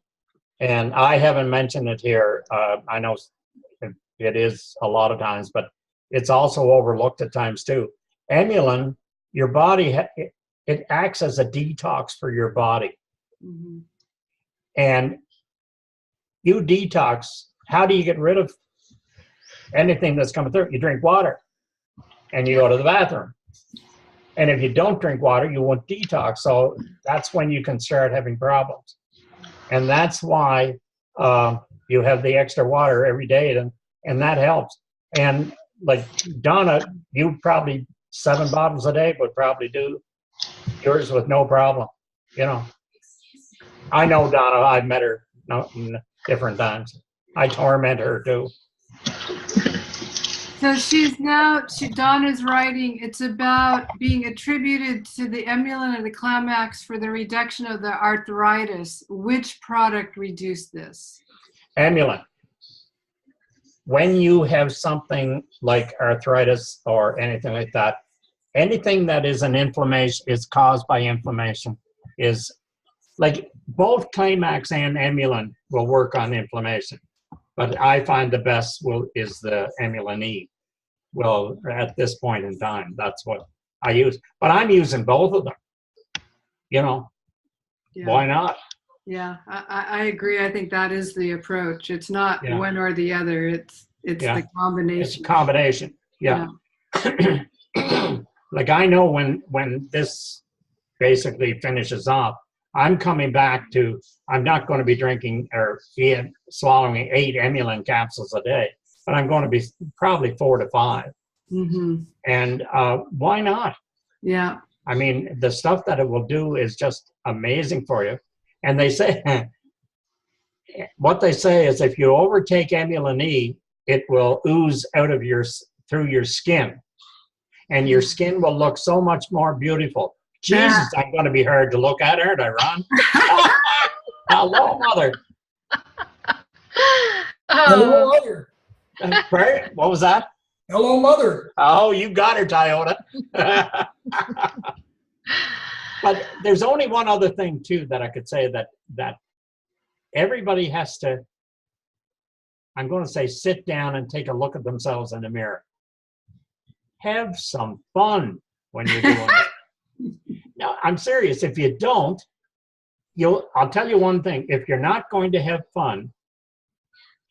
and I haven't mentioned it here. I know it is a lot of times, but it's also overlooked at times too. Emulin, your body, it acts as a detox for your body. Mm-hmm. And you detox. How do you get rid of anything that's coming through? You drink water and you go to the bathroom. And if you don't drink water, you won't detox. So that's when you can start having problems. And that's why you have the extra water every day, and that helps. And like Donna, you probably 7 bottles a day would probably do yours with no problem. You know, I know Donna. I've met her different times. I torment her too. So Donna's writing, it's about being attributed to the emulin or the Clamax for the reduction of the arthritis. Which product reduced this? Emulin. When you have something like arthritis or anything like that, anything that is an inflammation, is caused by inflammation, is like both Clamax and emulin will work on inflammation. But I find the best is the Emulin E. Well, at this point in time, that's what I use. But I'm using both of them. You know, why not? Yeah, I agree. I think that is the approach. It's not one or the other. It's the combination. It's a combination. Yeah. Like I know when this basically finishes off, I'm coming back to, I'm not going to be drinking or swallowing 8 Emulin capsules a day, but I'm going to be probably 4 to 5. Mm-hmm. And why not? Yeah. I mean, the stuff that it will do is just amazing for you. And they say, what they say is if you overtake Emulin E, it will ooze out of through your skin. And your skin will look so much more beautiful. Jesus, I'm going to be hard to look at, aren't I, Ron? Hello, Mother. Hello, Mother. Right? What was that? Hello, Mother. Oh, you got her, Toyota. But there's only one other thing, too, that I could say that everybody has to, I'm going to say, sit down and take a look at themselves in the mirror. Have some fun when you're doing it. No, I'm serious. If you don't, I'll tell you one thing. If you're not going to have fun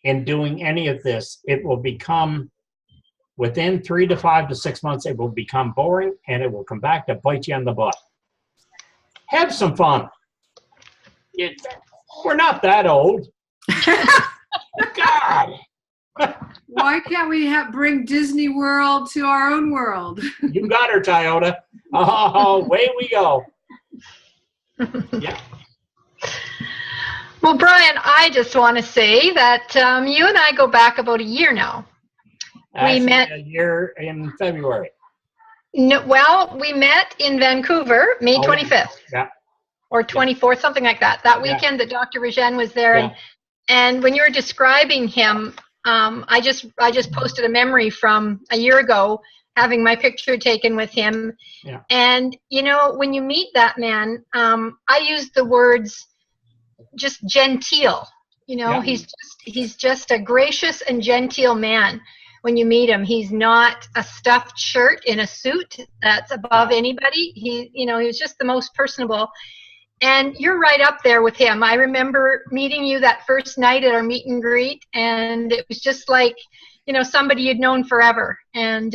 in doing any of this, it will become, within 3 to 5 to 6 months, it will become boring and it will come back to bite you on the butt. Have some fun. We're not that old. God. Why can't we bring Disney World to our own world? You got her, Toyota. Oh, away we go. Yeah. Well, Brian, I just want to say that you and I go back about a year now. Actually, we met a year in February. No, well, we met in Vancouver, May 25th. Yeah. Or 24th, something like that. That weekend that Dr. Rajan was there, and when you were describing him, I just posted a memory from a year ago. having my picture taken with him. Yeah. And, you know, when you meet that man, I use the words just genteel. You know, Yeah. he's just a gracious and genteel man. When you meet him, he's not a stuffed shirt in a suit that's above anybody. He was just the most personable. And you're right up there with him. I remember meeting you that first night at our meet and greet, and it was just like, you know, somebody you'd known forever. And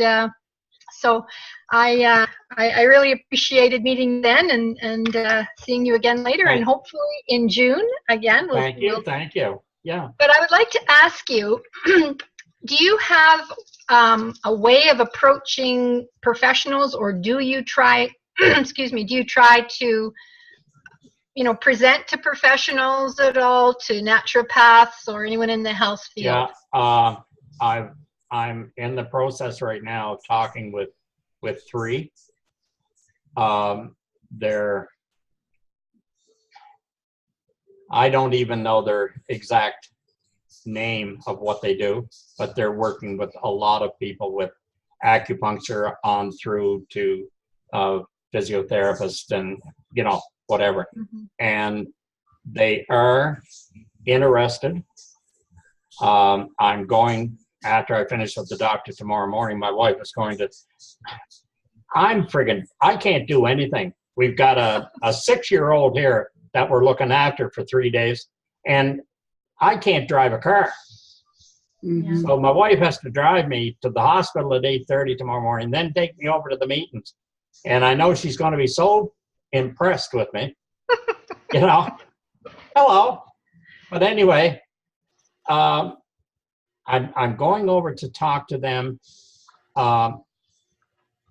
so I really appreciated meeting then, and seeing you again later, and hopefully in June again. Thank you. Yeah. But I would like to ask you, do you have a way of approaching professionals, or do you try, excuse me, do you try to, you know, present to professionals at all, to naturopaths or anyone in the health field? Yeah, I'm in the process right now of talking with 3. I don't even know their exact name of what they do, but they're working with a lot of people with acupuncture on through to physiotherapists and, you know, whatever. Mm-hmm. And they are interested. I'm going, after I finish with the doctor tomorrow morning, my wife is going to, I can't do anything. We've got a 6-year-old here that we're looking after for 3 days, and I can't drive a car. Mhm. So my wife has to drive me to the hospital at 8:30 tomorrow morning, then take me over to the meetings. And I know she's going to be so impressed with me, you know, hello. But anyway, I'm going over to talk to them.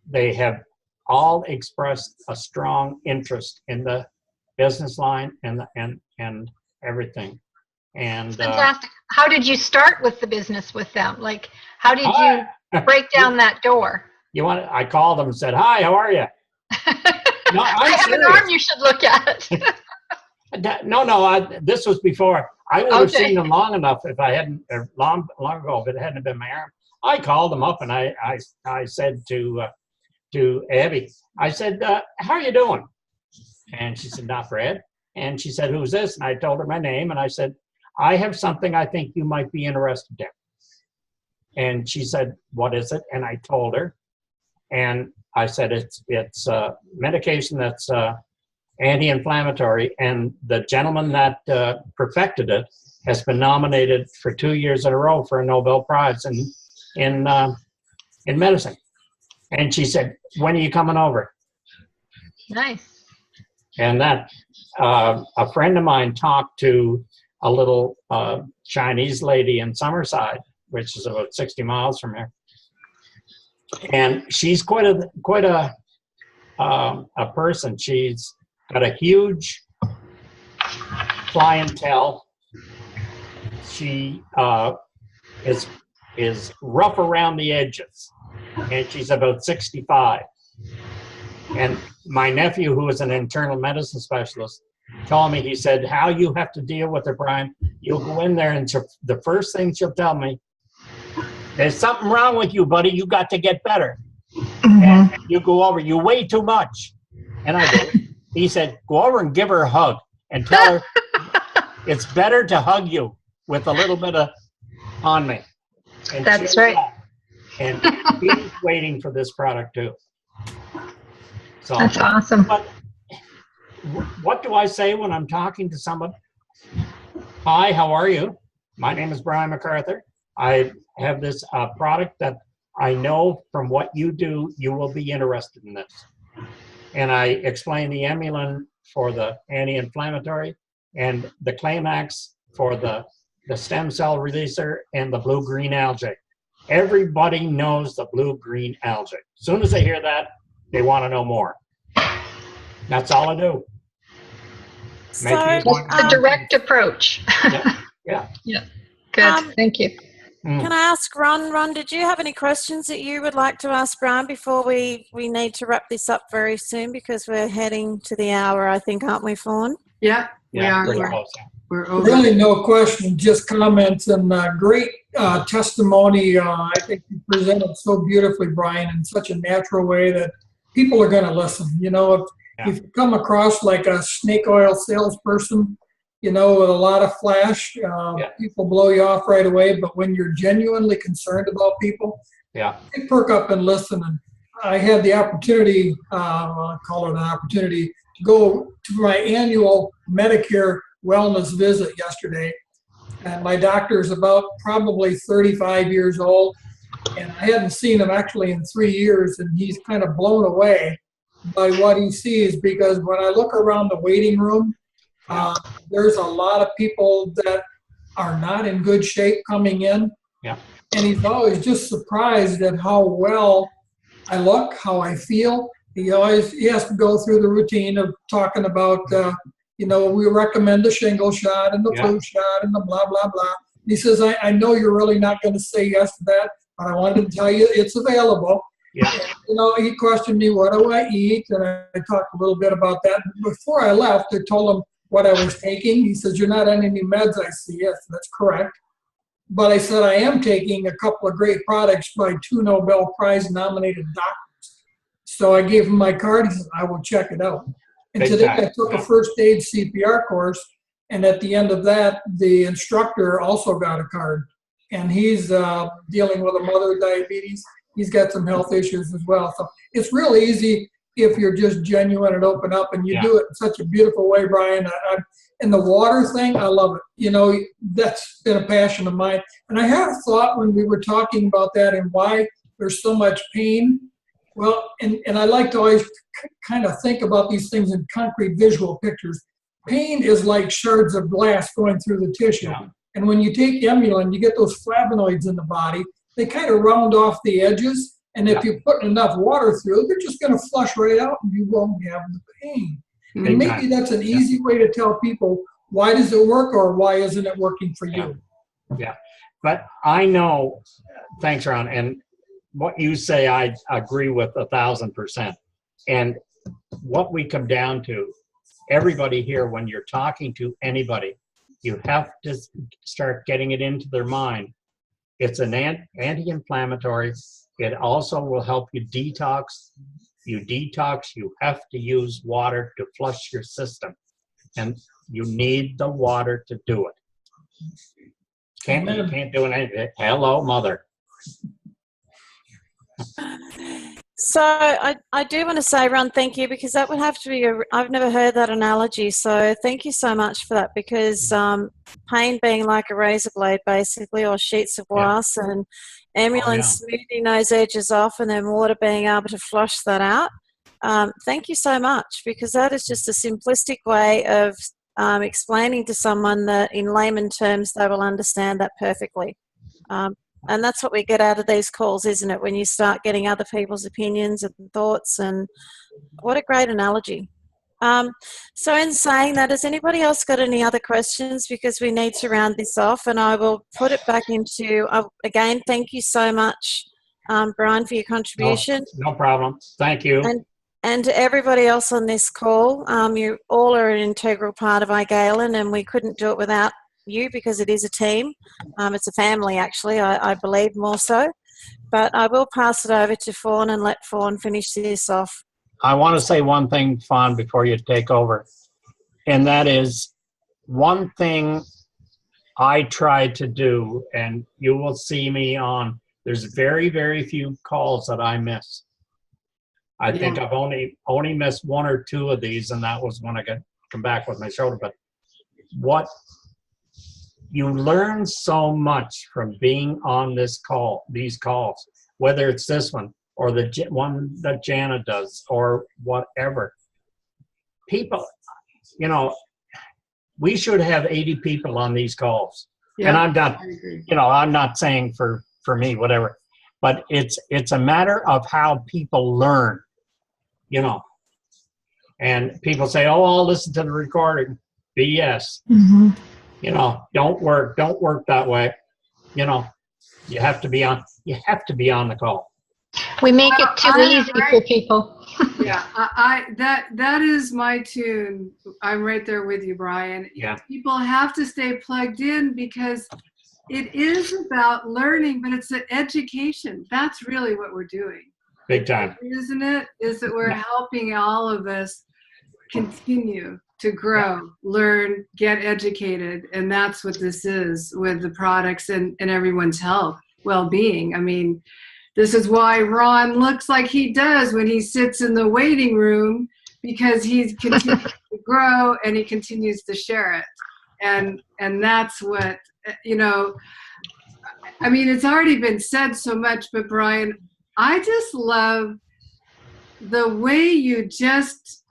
They have all expressed a strong interest in the business line and everything. And Fantastic. How did you start with the business with them? Like, how did you break down that door? I called them and said, "Hi, how are you?" No, I have serious. an arm you should look at. No, this was before. I would have seen them long enough if I hadn't, long ago, if it hadn't been my arm. I called them up and I said to Abby, I said, "How are you doing?" And she said, "Not bad." And she said, "Who's this?" And I told her my name, and I said, "I have something I think you might be interested in." And she said, "What is it?" And I told her, and I said, it's medication that's anti-inflammatory, and the gentleman that perfected it has been nominated for 2 years in a row for a Nobel Prize in medicine. And she said, "When are you coming over?" Nice. And that a friend of mine talked to a little Chinese lady in Summerside, which is about 60 miles from here, and she's quite a person. She's got a huge clientele. She is rough around the edges, and she's about 65. And my nephew, who is an internal medicine specialist, told me, he said, "How you have to deal with her, Brian, you'll go in there and the first thing she'll tell me, there's something wrong with you, buddy. You got to get better." Mm-hmm. And you go over, "You weigh too much." And I did. He said, "Go over and give her a hug and tell her it's better to hug you with a little bit of on me." And that's right. And he's waiting for this product too. So that's awesome. But what do I say when I'm talking to someone? "Hi, how are you? My name is Brian MacArthur. I have this product that I know from what you do, you will be interested in this." And I explain the Emulin for the anti-inflammatory, and the Climax for the stem cell releaser, and the blue-green algae. Everybody knows the blue-green algae. As soon as they hear that, they want to know more. That's all I do. So, just a direct approach. Yeah. Good. Thank you. Can I ask Ron, did you have any questions that you would like to ask Brian before we need to wrap this up very soon, because we're heading to the hour, I think, aren't we, Fawn? Yeah, we are. Pretty close. we're over. Really, no question, just comments and great testimony. I think you presented so beautifully, Brian, in such a natural way that people are going to listen. You know, if you come across like a snake oil salesperson, you know, with a lot of flash, people blow you off right away. But when you're genuinely concerned about people, they perk up and listen. And I had the opportunity, I'll call it an opportunity, to go to my annual Medicare wellness visit yesterday. And my doctor is about probably 35 years old. And I hadn't seen him actually in 3 years. And he's kind of blown away by what he sees, because when I look around the waiting room, there's a lot of people that are not in good shape coming in. Yeah. And he's always just surprised at how well I look, how I feel. He has to go through the routine of talking about, you know, we recommend the shingle shot and the flu shot and the blah, blah, blah. He says, I know you're really not going to say yes to that, but I wanted to tell you it's available. Yeah. And, you know, he questioned me, what do I eat? And I talked a little bit about that. Before I left, I told him what I was taking. He says, you're not on any meds, I see. Yes, that's correct. But I said, I am taking a couple of great products by 2 Nobel Prize nominated doctors. So I gave him my card. He said, I will check it out. And today I took a first aid CPR course. And at the end of that, the instructor also got a card. And he's dealing with a mother with diabetes. He's got some health issues as well. So it's real easy if you're just genuine and open up, and you do it in such a beautiful way, Brian. And the water thing, I love it. You know, that's been a passion of mine. And I had a thought when we were talking about that and why there's so much pain. Well, and I like to always kind of think about these things in concrete visual pictures. Pain is like shards of glass going through the tissue. Yeah. And when you take Emulin, you get those flavonoids in the body. They kind of round off the edges. And if you put enough water through, they're just going to flush right out and you won't have the pain. Mm-hmm. And maybe that's an easy way to tell people, why does it work or why isn't it working for you? Yeah. But I know, thanks, Ron, and what you say, I agree with 1,000%. And what we come down to, everybody here, when you're talking to anybody, you have to start getting it into their mind. It's an anti-inflammatory. It also will help you detox. You detox, you have to use water to flush your system. And you need the water to do it. You can't do anything. Hello, mother. So I do want to say, Ron, thank you, because that would have to be I've never heard that analogy. So thank you so much for that, because pain being like a razor blade, basically, or sheets of glass, and ambulance smoothing those edges off, and then water being able to flush that out. Thank you so much, because that is just a simplistic way of explaining to someone that in layman terms they will understand that perfectly. And that's what we get out of these calls, isn't it? When you start getting other people's opinions and thoughts, and what a great analogy. So in saying that, has anybody else got any other questions? Because we need to round this off, and I will put it back into, again, thank you so much, Brian, for your contribution. No problem. Thank you. And to everybody else on this call, you all are an integral part of iGalen, and we couldn't do it without you, because it is a team. It's a family, actually, I believe, more so. But I will pass it over to Fawn and let Fawn finish this off. I want to say one thing, Fawn, before you take over. And that is, one thing I try to do, and you will see me on, there's very, very few calls that I miss. I think I've only missed 1 or 2 of these, and that was when I come back with my shoulder. But what you learn so much from being on these calls, whether it's this one or the one that Jana does or whatever. People, you know, we should have 80 people on these calls. Yeah, and I'm not, you know, I'm not saying for me, whatever, but it's a matter of how people learn, you know. And people say, oh, I'll listen to the recording. BS. Mm-hmm. You know, don't work that way. You know, you have to be on the call. We make it too easy for people. Yeah, that is my tune. I'm right there with you, Brian. Yeah. People have to stay plugged in because it is about learning, but it's an education. That's really what we're doing. Big time. Isn't it? Is that we're helping all of us continue to grow, learn, get educated. And that's what this is with the products and everyone's health, well-being. I mean, this is why Ron looks like he does when he sits in the waiting room, because he's continuing to grow and he continues to share it. And that's what, I mean, it's already been said so much, but Brian, I just love the way you just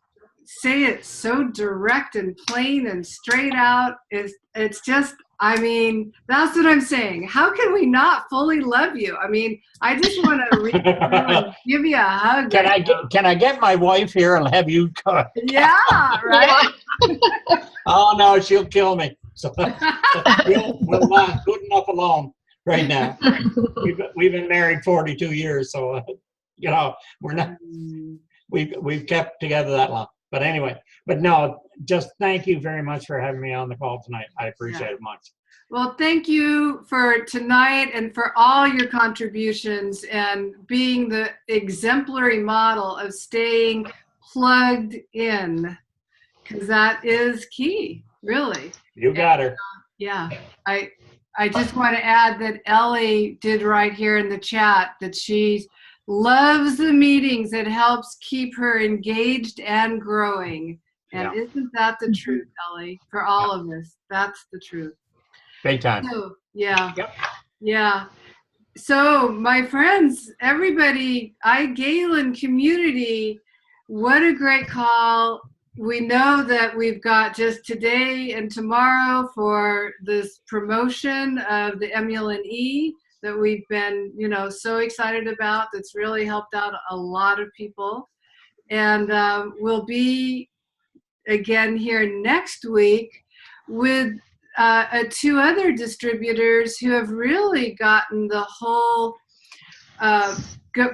say it so direct and plain and straight out. It's just, I mean, that's what I'm saying. How can we not fully love you? I mean, I just want to reach through and give you a hug. Can I get my wife here and have you come? Yeah, right. Oh no, she'll kill me. So we'll not good enough alone right now. We've been married 42 years, so we're not. We've kept together that long. But anyway, no, just thank you very much for having me on the call tonight. I appreciate it much. Well, thank you for tonight and for all your contributions and being the exemplary model of staying plugged in, because that is key, really. You got her. Yeah, I just want to add that Ellie did right here in the chat that she loves the meetings. It helps keep her engaged and growing. And isn't that the truth, Ellie? For all of us, that's the truth. Big time. So, yeah. Yep. Yeah. So, my friends, everybody, Galen community, what a great call. We know that we've got just today and tomorrow for this promotion of the Emulin E that we've been, so excited about. That's really helped out a lot of people. And we'll be again here next week with 2 other distributors who have really gotten the whole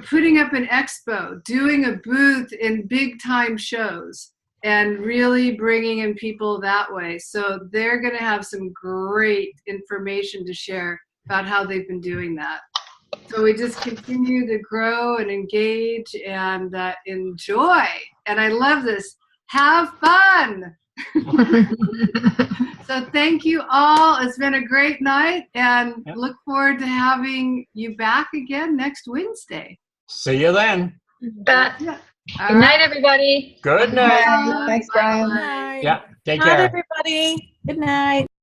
putting up an expo, doing a booth in big time shows, and really bringing in people that way. So they're going to have some great information to share about how they've been doing that. So we just continue to grow and engage and enjoy. And I love this. Have fun. So thank you all. It's been a great night, and look forward to having you back again next Wednesday. See you then. Good night, everybody. Good night. Thanks, Brian. Bye. Yeah, take Good night, care. everybody. Good night.